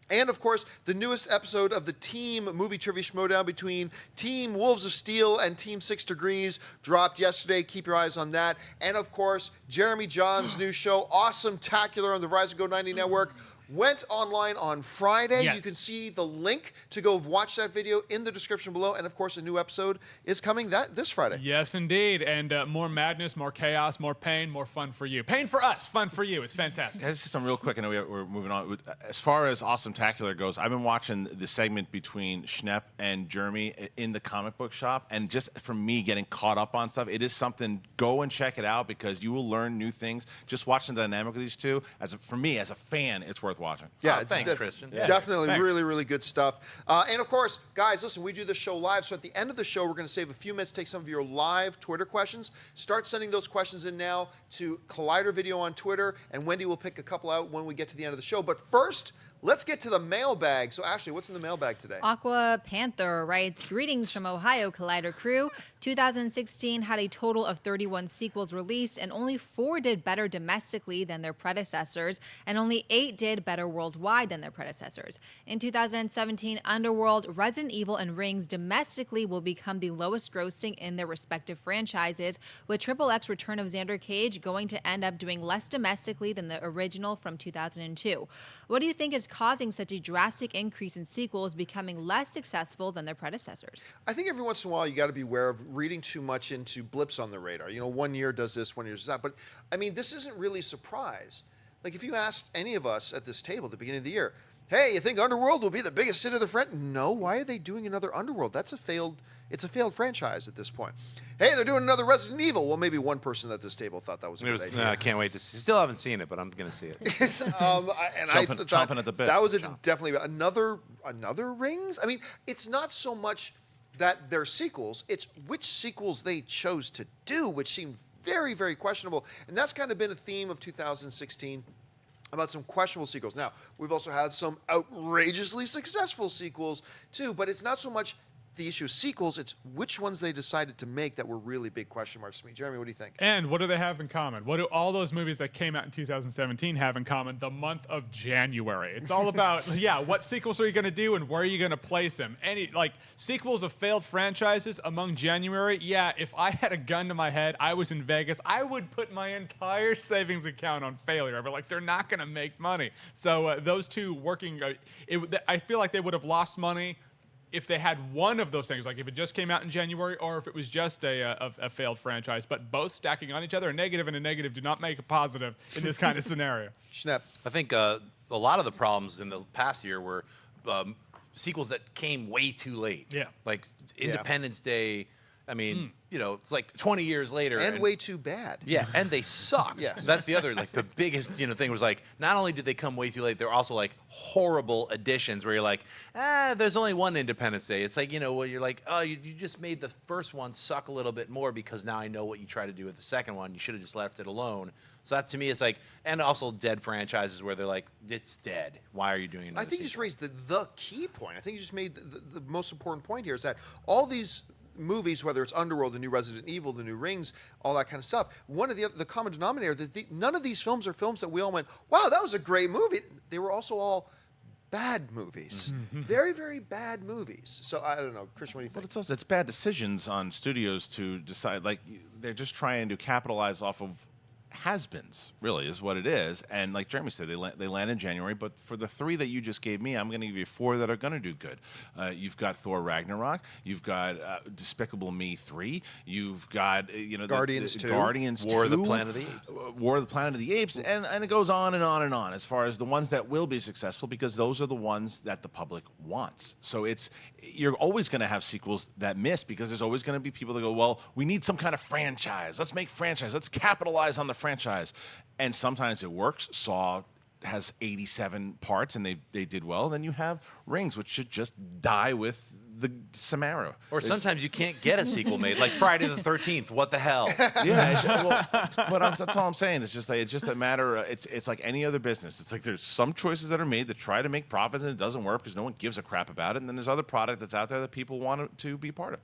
And, of course, the newest episode of the Team Movie Trivia Schmodown between Team Wolves of Steel and Team 6 Degrees dropped yesterday. Keep your eyes on that. And, of course, Jeremy John's new show, Awesome-tacular on the Verizon Go 90 Network, went online on Friday. Yes. You can see the link to go watch that video in the description below. And, of course, a new episode is coming this Friday. Yes, indeed. And more madness, more chaos, more pain, more fun for you. Pain for us, fun for you. It's fantastic. Can I just say something real quick? I know we're moving on. As far as Awesome-tacular goes, I've been watching the segment between Schnepp and Jeremy in the comic book shop, and just from me getting caught up on stuff, it is something. Go and check it out because you will learn new things. Just watching the dynamic of these two, for me, as a fan, it's worth watching. Yeah, Oh, it's thanks, Kristian. definitely Thanks. really, really good stuff. And, of course, guys, listen, we do this show live, so at the end of the show, we're going to save a few minutes, take some of your live Twitter questions. Start sending those questions in now to Collider Video on Twitter, and Wendy will pick a couple out when we get to the end of the show. But first, let's get to the mailbag. So, Asley, what's in the mailbag today? Aqua Panther writes, greetings from Ohio, Collider crew. 2016 had a total of 31 sequels released, and only 4 did better domestically than their predecessors, and only 8 did better worldwide than their predecessors. In 2017, Underworld, Resident Evil, and Rings domestically will become the lowest grossing in their respective franchises, with Triple X Return of Xander Cage going to end up doing less domestically than the original from 2002. What do you think is causing such a drastic increase in sequels becoming less successful than their predecessors? I think every once in a while you got to be aware of reading too much into blips on the radar. You know, 1 year does this, 1 year does that. But, I mean, this isn't really a surprise. Like, if you asked any of us at this table at the beginning of the year, hey, you think Underworld will be the biggest hit of the franchise? No, why are they doing another Underworld? It's a failed franchise at this point. Hey, they're doing another Resident Evil. Well, maybe one person at this table thought that was a good idea. I can't wait to see. Still haven't seen it, but I'm going to see it. Chomping at the bit. That was definitely another Rings. I mean, it's not so much that they're sequels; it's which sequels they chose to do, which seemed very, very questionable. And that's kind of been a theme of 2016. About some questionable sequels. Now, we've also had some outrageously successful sequels, too, but it's not so much the issue of sequels, it's which ones they decided to make that were really big question marks to me. Jeremy, what do you think? And what do they have in common? What do all those movies that came out in 2017 have in common? The month of January. It's all about, what sequels are you going to do and where are you going to place them? Sequels of failed franchises among January. Yeah, if I had a gun to my head, I was in Vegas, I would put my entire savings account on failure. But they're not going to make money. So those two working, I feel like they would have lost money if they had one of those things, like if it just came out in January or if it was just a failed franchise, but both stacking on each other, a negative and a negative do not make a positive in this kind of scenario. Schnepp. I think a lot of the problems in the past year were sequels that came way too late. Yeah. Like Independence Day. I mean, it's like 20 years later. And way too bad. Yeah, and they sucked. Yes. That's the other, the biggest, thing was not only did they come way too late, they're also horrible additions where you're like, there's only one Independence Day. It's like, you're like, oh, you just made the first one suck a little bit more because now I know what you try to do with the second one. You should have just left it alone. So that to me is and also dead franchises where they're like, it's dead. Why are you doing another I think you just sequel? raised the key point. I think you just made the most important point here is that all these movies, whether it's Underworld, the new Resident Evil, the new Rings, all that kind of stuff, one of the common denominator, none of these films are films that we all went, wow, that was a great movie. They were also all bad movies. Very, very bad movies. So I don't know. Kristian, what do you think? But it's bad decisions on studios to decide. They're just trying to capitalize off of has-beens, really, is what it is. And like Jeremy said, they land in January. But for the 3 that you just gave me, I'm going to give you 4 that are going to do good. You've got Thor Ragnarok. You've got Despicable Me 3. You've got Guardians 2. Guardians 2. War of the Planet of the Apes. War of the Planet of the Apes. And it goes on and on and on as far as the ones that will be successful, because those are the ones that the public wants. So you're always going to have sequels that miss, because there's always going to be people that go, well, we need some kind of franchise. Let's make franchise. Let's capitalize on the franchise. And sometimes it works. Saw has 87 parts, and they did well. Then you have Rings, which should just die with the Samara. Or sometimes you can't get a sequel made, like Friday the 13th. What the hell? Yeah, that's all I'm saying. It's just a matter. It's like any other business. It's like there's some choices that are made that try to make profits, and it doesn't work because no one gives a crap about it. And then there's other product that's out there that people want to be part of.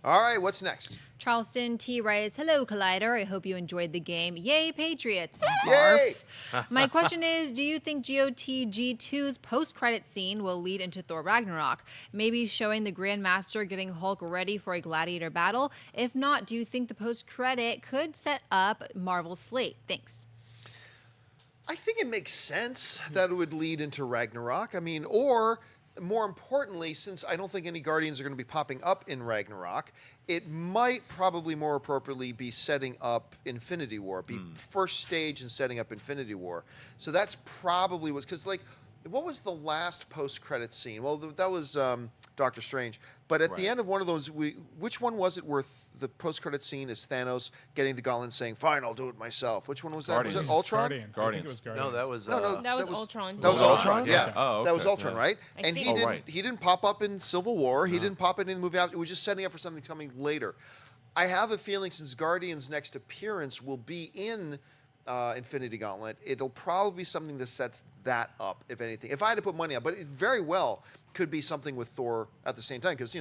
All right, what's next? Charleston T writes, "Hello, Collider. I hope you enjoyed the game. Yay, Patriots!" Yay! Barf. My question is, do you think GOTG2's post-credit scene will lead into Thor Ragnarok? Maybe showing the Grandmaster getting Hulk ready for a gladiator battle? If not, do you think the post-credit could set up Marvel's slate? Thanks. I think it makes sense that it would lead into Ragnarok. I mean, or more importantly, since I don't think any Guardians are going to be popping up in Ragnarok, it might probably more appropriately be setting up Infinity War, be first stage in setting up Infinity War. So that's probably because what was the last post-credit scene? Well, that was Doctor Strange. But at the end of one of those, which one was it where the post-credit scene is Thanos getting the gauntlet and saying, "Fine, I'll do it myself"? Which one was that? Guardians. Was it Ultron? Guardians. Guardians. I think it was Guardians. No, that was No, That was Ultron. That was Oh, Ultron. okay. Yeah. Oh, That was okay. Ultron, right? I And see. he Oh, didn't. right. He didn't pop up in Civil War. He didn't pop in the movie. It was just setting up for something coming later. I have a feeling since Guardians' next appearance will be in Infinity Gauntlet, it'll probably be something that sets that up, if anything. If I had to put money on, but it very well could be something with Thor at the same time, because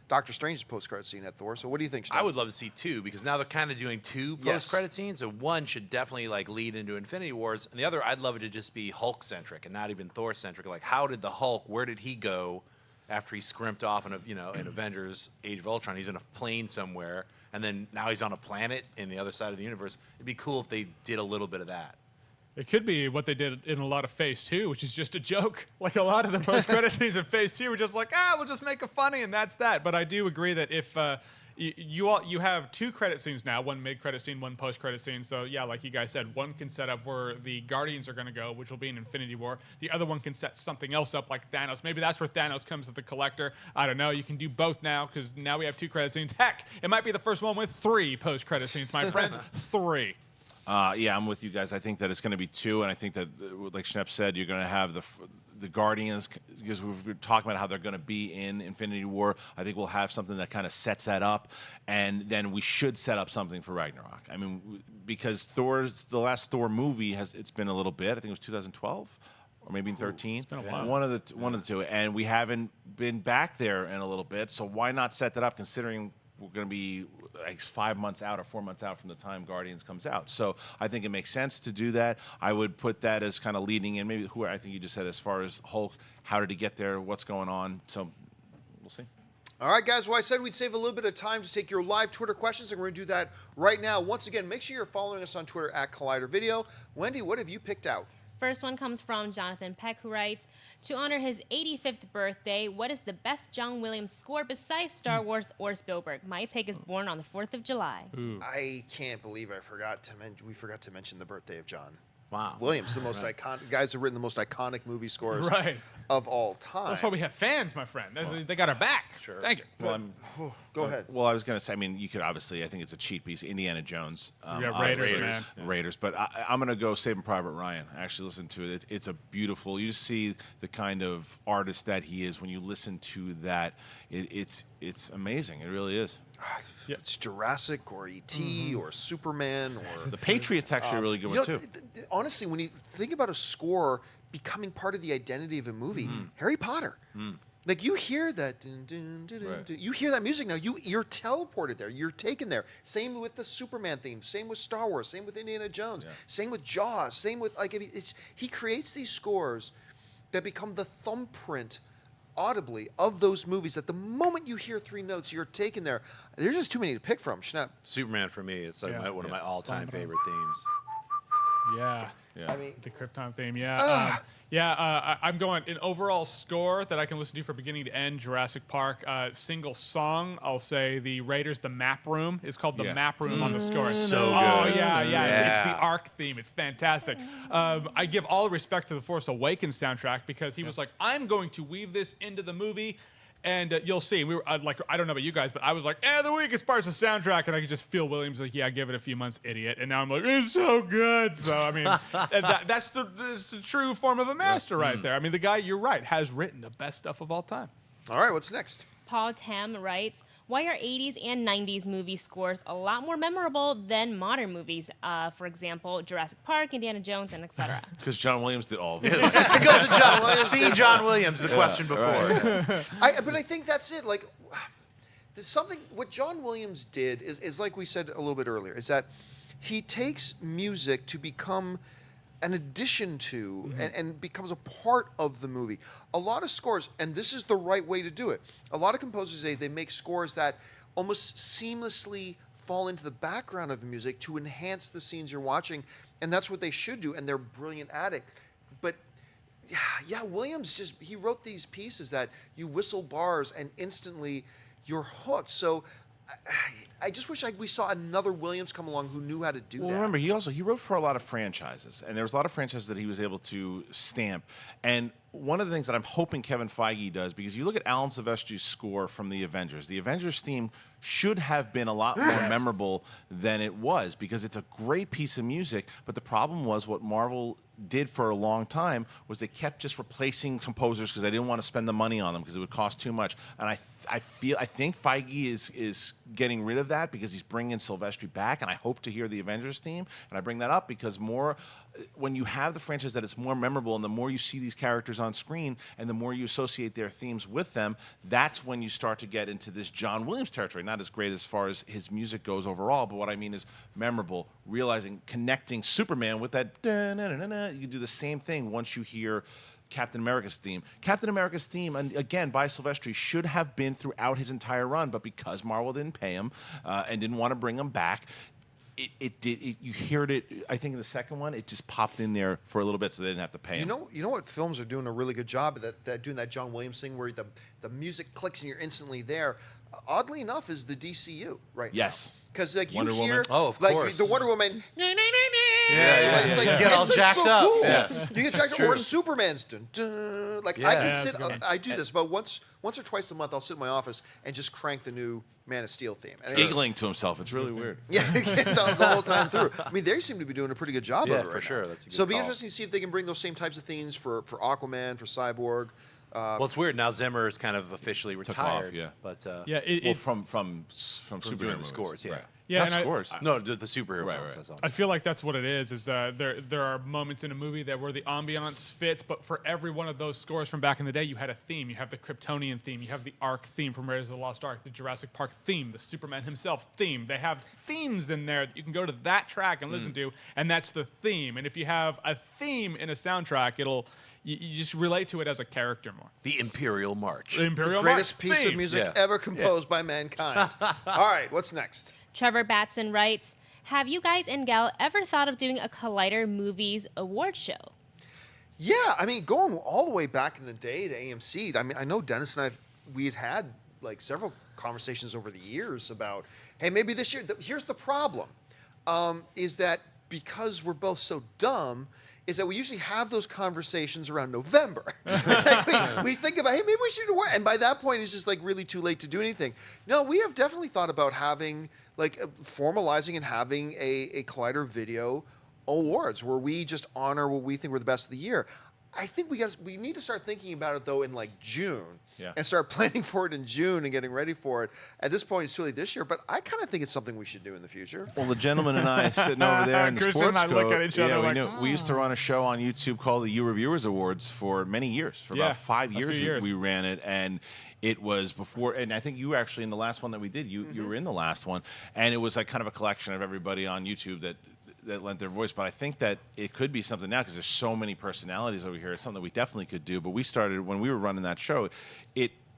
Doctor Strange's post-credit scene had Thor. So what do you think, Schnepp? I would love to see 2, because now they're kind of doing 2 Yes. post-credit scenes. So one should definitely lead into Infinity Wars, and the other, I'd love it to just be Hulk-centric and not even Thor-centric. Like, how did the Hulk? Where did he go after he scrimped off in Avengers: Age of Ultron? He's in a plane somewhere, and then now he's on a planet in the other side of the universe. It'd be cool if they did a little bit of that. It could be what they did in a lot of Phase 2, which is just a joke. Like a lot of the post-credit scenes in Phase 2 were just like, we'll just make it funny, and that's that. But I do agree that if you have 2 credit scenes now, one mid-credit scene, one post-credit scene. So yeah, like you guys said, one can set up where the Guardians are going to go, which will be in Infinity War. The other one can set something else up like Thanos. Maybe that's where Thanos comes with the Collector. I don't know. You can do both now because now we have 2 credit scenes. Heck, it might be the first one with 3 post-credit scenes, my friends. 3. Yeah, I'm with you guys. I think that it's going to be 2, and I think that, like Schnepp said, you're going to have the Guardians, because we've been talking about how they're going to be in Infinity War. I think we'll have something that kind of sets that up, and then we should set up something for Ragnarok. I mean, because the last Thor movie it's been a little bit. I think it was 2012. Or maybe in 13. It's been a while. One of the two, and we haven't been back there in a little bit. So why not set that up? Considering we're going to be like 5 months out or 4 months out from the time Guardians comes out. So I think it makes sense to do that. I would put that as kind of leading in. Maybe I think you just said as far as Hulk, how did he get there? What's going on? So we'll see. All right, guys. Well, I said we'd save a little bit of time to take your live Twitter questions, and we're going to do that right now. Once again, make sure you're following us on Twitter at Collider Video. Wendy, what have you picked out? First one comes from Jonathan Peck, who writes, "To honor his 85th birthday, what is the best John Williams score besides Star Wars or Spielberg? My pick is Born on the 4th of July. I can't believe we forgot to mention the birthday of John Wow. Williams, the most iconic guys who have written the most iconic movie scores Right. of all time. That's why we have fans, my friend. They got our back. Sure. Thank you. Well, Go ahead. Well, I was going to say, I mean, you could obviously, I think it's a cheat piece, Indiana Jones. Yeah, Raiders, obviously, man. Raiders. But I'm going to go Saving Private Ryan. I actually listened to it. It's a beautiful, you see the kind of artist that he is when you listen to that. It's amazing. It really is. It's Jurassic or E.T. or Superman or The Patriots actually a really good one, too. Honestly, when you think about a score becoming part of the identity of a movie, Harry Potter. Like you hear that, dun, dun, dun, dun, Right. dun. You hear that music now. You're teleported there. You're taken there. Same with the Superman theme. Same with Star Wars. Same with Indiana Jones. Yeah. Same with Jaws. Same with he creates these scores that become the thumbprint audibly of those movies. That the moment you hear 3 notes, you're taken there. There's just too many to pick from. Schnepp. Superman for me, it's like Yeah. one of my all-time favorite themes. Yeah. Yeah. I mean, The Krypton theme, yeah. I'm going in overall score that I can listen to from beginning to end. Jurassic Park, single song. I'll say the Raiders, the Map Room is called the Yeah. Map Room on the score. So Oh good. yeah. It's the Yeah. Ark theme. It's fantastic. I give all respect to the Force Awakens soundtrack because he was like, I'm going to weave this into the movie. And you'll see. We were like, I don't know about you guys, but I was like, the weakest part's the soundtrack, and I could just feel Williams like, yeah, give it a few months, idiot. And now I'm like, it's so good. So I mean, and that's the true form of a master right there. I mean, the guy, you're right, has written the best stuff of all time. all right, what's next? Paul Tam writes, why are 80s and 90s movie scores a lot more memorable than modern movies? For example, Jurassic Park, Indiana Jones, and etc. Because John Williams did all of it. It goes to John Williams. See John Williams, the question before. But I think that's it. Like, there's something. What John Williams did is like we said a little bit earlier, is that he takes music to become an addition to and becomes a part of the movie. A lot of scores, and this is the right way to do it. A lot of composers today, they make scores that almost seamlessly fall into the background of the music to enhance the scenes you're watching, and that's what they should do, and they're brilliant at it. But yeah, Williams he wrote these pieces that you whistle bars and instantly you're hooked. So I just wish we saw another Williams come along who knew how to do Well, that. remember, he wrote for a lot of franchises, and there was a lot of franchises that he was able to stamp. And one of the things that I'm hoping Kevin Feige does, because you look at Alan Silvestri's score from the Avengers theme should have been a lot more memorable than it was, because it's a great piece of music, but the problem was what Marvel did for a long time was they kept just replacing composers because they didn't want to spend the money on them because it would cost too much. And I think Feige is getting rid of that because he's bringing Silvestri back, and I hope to hear the Avengers theme. And I bring that up because when you have the franchise that it's more memorable, and the more you see these characters on screen and the more you associate their themes with them, that's when you start to get into this John Williams territory. Not as great as far as his music goes overall, but what I mean is memorable, connecting Superman with that da-na-na-na-na. You can do the same thing once you hear Captain America's theme. Captain America's theme, and again, by Silvestri, should have been throughout his entire run, but because Marvel didn't pay him and didn't want to bring him back, you heard it. I think in the second one, it just popped in there for a little bit, so they didn't have to pay him. You know what films are doing a really good job of that doing that John Williams thing where the music clicks and you're instantly there. Oddly enough, is the DCU right Yes. now. Because like Wonder you hear, Woman. Oh, of like course. the Wonder Woman, Yeah. It's like, You get all it's jacked so up. Cool. Yes. You get jacked up, or Superman's dun, dun. Like I Yeah. can Yeah, sit. that's good. I do this, but once or twice a month, I'll sit in my office and just crank the new Man of Steel theme. And it's- Giggling to himself. It's really weird. Yeah, the whole time through. I mean, they seem to be doing a pretty good job Yeah, of it for right sure. now. That's a good so it'll be call. interesting to see if they can bring those same types of themes for Aquaman, for Cyborg. Well, it's weird now. Zimmer is kind of officially off, retired. yeah. But Yeah, Well, from Superman doing the movies. scores, yeah. Right. Yeah, Not and I- scores. no, the superhero Right, films. right. That's all. I feel like that's what it is there are moments in a movie where the ambiance fits, but for every one of those scores from back in the day, you had a theme. You have the Kryptonian theme, you have the Ark theme from Raiders of the Lost Ark, the Jurassic Park theme, the Superman himself theme. They have themes in there that you can go to that track and listen to, and that's the theme. And if you have a theme in a soundtrack, you just relate to it as a character more. The Imperial March. The Imperial Greatest March piece theme. of music Yeah. ever composed by mankind. All right, what's next? Trevor Batson writes, have you guys and gal ever thought of doing a Collider Movies award show? Yeah, I mean, going all the way back in the day to AMC. I mean, I know Dennis and we had like several conversations over the years about, hey, maybe this year. Here's the problem, is that because we're both so dumb, is that we usually have those conversations around November. It's like we think about, hey, maybe we should do it. And by that point, it's just like really too late to do anything. No, we have definitely thought about having, like, formalizing and having a Collider Video Awards where we just honor what we think were the best of the year. I think we need to start thinking about it, though, in like June. Yeah. And start planning for it in June and getting ready for it. At this point, it's too late this year, but I kind of think it's something we should do in the future. Well, the gentleman and I sitting over there in the Kristian sports and I look coat, at each other we like, knew. We used to run a show on YouTube called the You Reviewers Awards for many years. For Yeah, about 5 a few years, years. we ran it, and it was before. And I think you were actually in the last one that we did. You were in the last one, and it was like kind of a collection of everybody on YouTube that lent their voice. But I think that it could be something now because there's so many personalities over here. It's something that we definitely could do. But we started when we were running that show.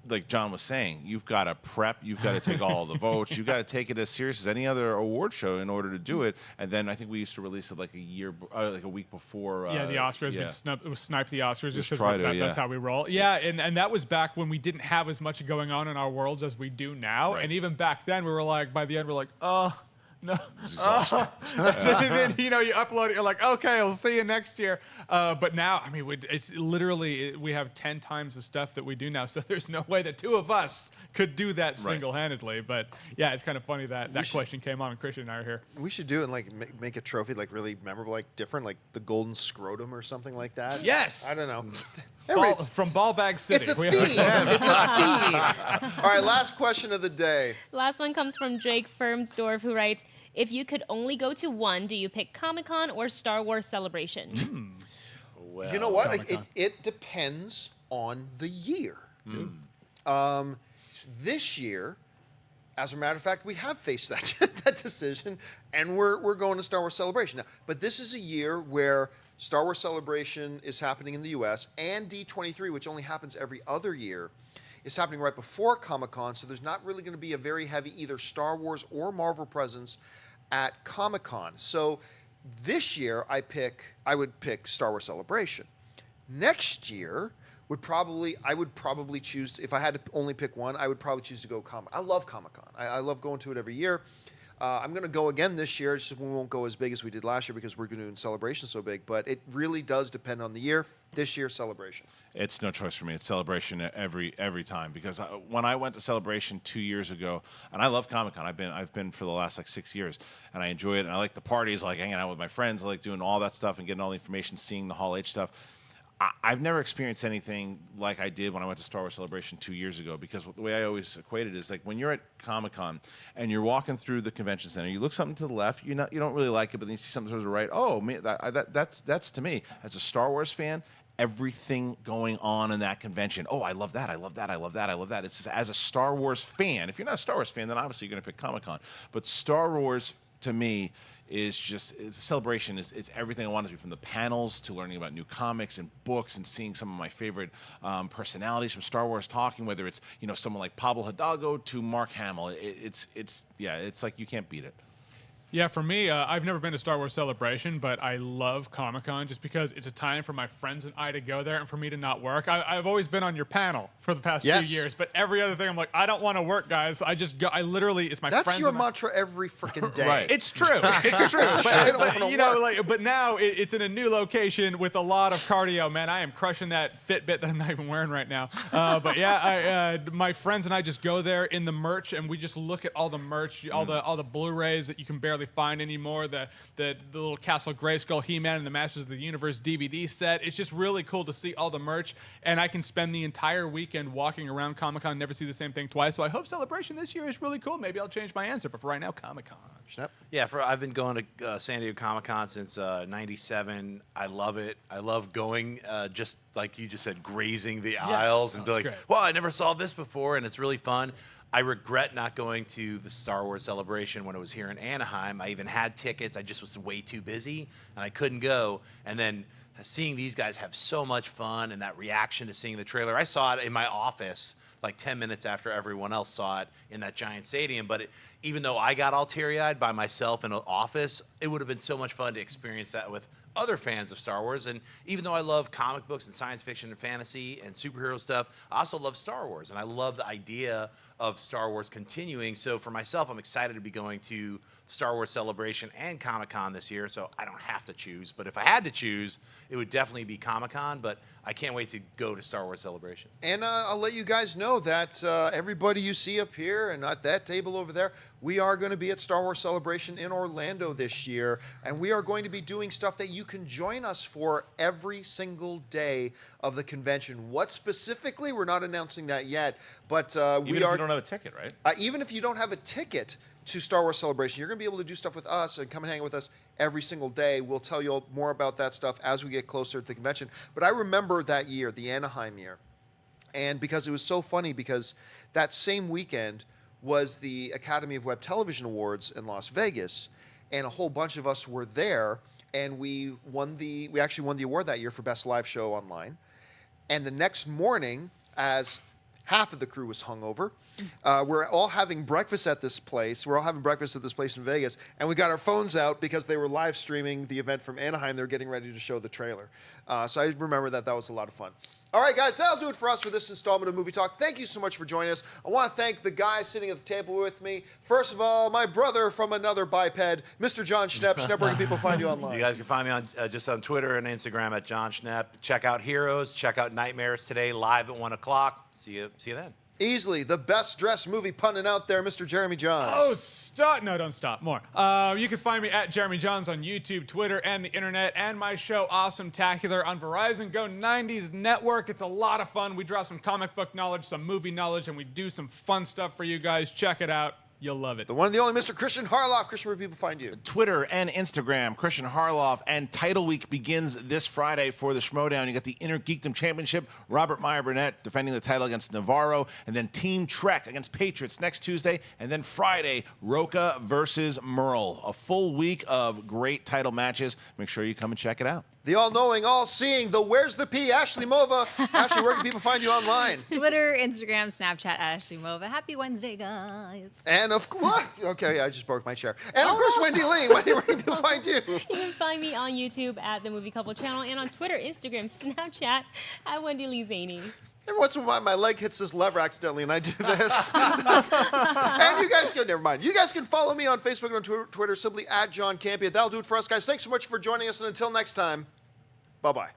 like John was saying, you've got to prep, you've got to take all the votes, you've got to take it as serious as any other award show in order to do it. And then I think we used to release it like like a week before. Yeah, the Oscars. It was snipe the Oscars. Just Just try to, that's how we roll. Yeah, and that was back when we didn't have as much going on in our worlds as we do now. Right. And even back then, we were like, by the end, we're like, oh. No. And then, you upload it. You're like, okay, I'll see you next year. But now, I mean, it's literally we have 10 times the stuff that we do now. So there's no way that two of us could do that single-handedly. But yeah, it's kind of funny that question came on when Kristian and I are here. We should do it and like make a trophy like really memorable, like different, like the golden scrotum or something like that. Yes. I don't know. From Ball Bag City. It's a theme. It's a theme. All right, last question of the day. Last one comes from Drake Firmsdorf, who writes, if you could only go to one, do you pick Comic-Con or Star Wars Celebration? Well, You know what? It depends on the year. This year, as a matter of fact, we have faced that decision, and we're going to Star Wars Celebration now. But this is a year where Star Wars Celebration is happening in the U.S. and D23, which only happens every other year, is happening right before Comic-Con. So there's not really going to be a very heavy either Star Wars or Marvel presence at Comic-Con. So this year, I would pick Star Wars Celebration. Next year I would probably choose, if I had to only pick one, I would probably choose to go I love Comic-Con. I love going to it every year. I'm going to go again this year. It's just we won't go as big as we did last year because we're doing Celebration so big. But it really does depend on the year. This year, Celebration. It's no choice for me. It's Celebration every time because when I went to Celebration 2 years ago, and I love Comic-Con. I've been for the last like 6 years, and I enjoy it. And I like the parties, like hanging out with my friends. I like doing all that stuff and getting all the information, seeing the Hall H stuff. I've never experienced anything like I did when I went to Star Wars Celebration 2 years ago because the way I always equate it is like when you're at Comic-Con and you're walking through the convention center, you look something to the left, you don't really like it, but then you see something to the right. Oh, that's to me as a Star Wars fan. Everything going on in that convention. Oh, I love that. I love that. I love that. I love that. It's just, as a Star Wars fan. If you're not a Star Wars fan, then obviously you're going to pick Comic-Con. But Star Wars, to me, is just it's a celebration. It's everything I want it to be, from the panels to learning about new comics and books and seeing some of my favorite personalities from Star Wars talking. Whether it's someone like Pablo Hidalgo to Mark Hamill. It's like you can't beat it. Yeah, for me, I've never been to Star Wars Celebration, but I love Comic-Con just because it's a time for my friends and I to go there and for me to not work. I've always been on your panel for the past few years, but every other thing I'm like, I don't want to work, guys. I just go. I literally, it's my friends. That's your mantra every freaking day. Right. It's true. It's true. But now it's in a new location with a lot of cardio. Man, I am crushing that Fitbit that I'm not even wearing right now. But yeah, my friends and I just go there in the merch and we just look at all the merch, all the Blu-rays that you can barely find anymore, the little Castle Grayskull He-Man and the Masters of the Universe DVD set. It's just really cool to see all the merch, and I can spend the entire weekend walking around Comic-Con, never see the same thing twice. So I hope Celebration this year is really cool. Maybe I'll change my answer, but for right now, Comic-Con. Schnepp? Yeah, I've been going to San Diego Comic-Con since '97. I love it. I love going, just like you just said, grazing the aisles and be like, great. well, I never saw this before, and it's really fun. I regret not going to the Star Wars Celebration when it was here in Anaheim. I even had tickets. I just was way too busy, and I couldn't go. And then seeing these guys have so much fun and that reaction to seeing the trailer. I saw it in my office like 10 minutes after everyone else saw it in that giant stadium. But even though I got all teary-eyed by myself in an office, it would have been so much fun to experience that with other fans of Star Wars. And even though I love comic books and science fiction and fantasy and superhero stuff, I also love Star Wars. And I love the idea of Star Wars continuing. So for myself, I'm excited to be going to Star Wars Celebration and Comic-Con this year, so I don't have to choose. But if I had to choose, it would definitely be Comic-Con, but I can't wait to go to Star Wars Celebration. And I'll let you guys know that everybody you see up here and at that table over there, we are going to be at Star Wars Celebration in Orlando this year, and we are going to be doing stuff that you can join us for every single day of the convention. What specifically, we're not announcing that yet, but Even if you don't have a ticket, right? even if you don't have a ticket to Star Wars Celebration, you're going to be able to do stuff with us and come and hang with us every single day. We'll tell you more about that stuff as we get closer to the convention. But I remember that year, the Anaheim year, and because it was so funny because that same weekend was the Academy of Web Television Awards in Las Vegas, and a whole bunch of us were there, and we actually won the award that year for Best Live Show Online. And the next morning, as Half of the crew was hungover. We're all having breakfast at this place. We're all having breakfast at this place in Vegas, and we got our phones out because they were live streaming the event from Anaheim. They were getting ready to show the trailer. So I remember that was a lot of fun. All right, guys, that'll do it for us for this installment of Movie Talk. Thank you so much for joining us. I want to thank the guys sitting at the table with me. First of all, my brother from another biped, Mr. Jon Schnepp. Schnepp, where can people find you online? You guys can find me on just on Twitter and Instagram at Jon Schnepp. Check out Heroes. Check out Nightmares today, live at 1 o'clock. See you then. Easily the best dressed movie pundit out there, Mr. Jeremy Jahns. Oh, stop. No, don't stop. More. You can find me at Jeremy Jahns on YouTube, Twitter, and the internet, and my show, Awesome Tacular, on Verizon Go 90s Network. It's a lot of fun. We drop some comic book knowledge, some movie knowledge, and we do some fun stuff for you guys. Check it out. You'll love it. The one and the only Mr. Kristian Harloff. Kristian, where do people find you? Twitter and Instagram, Kristian Harloff, and Title Week begins this Friday for the Schmodown. You got the Inner Geekdom Championship, Robert Meyer Burnett defending the title against Navarro, and then Team Trek against Patriots next Tuesday, and then Friday, Roca versus Merle. A full week of great title matches. Make sure you come and check it out. The all-knowing, all-seeing, the Where's the P, Asley Mova. Ashley, where can people find you online? Twitter, Instagram, Snapchat, Asley Mova. Happy Wednesday, guys. And of course, okay, I just broke my chair. And of course, Wendy Lee. Wendy, where can people find you? You can find me on YouTube at the Movie Couple channel and on Twitter, Instagram, Snapchat at Wendy Lee Zaney. Every once in a while, my leg hits this lever accidentally, and I do this. And you guys can, never mind. You guys can follow me on Facebook and on Twitter, simply at John Campea. That'll do it for us, guys. Thanks so much for joining us, and until next time, bye-bye.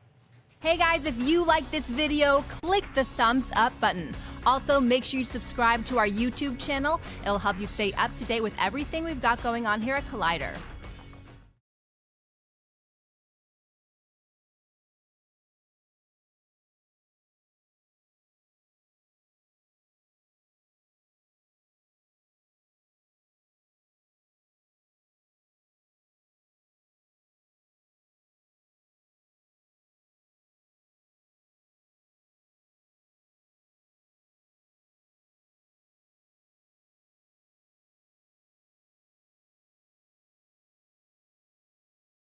Hey guys, if you like this video, click the thumbs up button. Also, make sure you subscribe to our YouTube channel. It'll help you stay up to date with everything we've got going on here at Collider.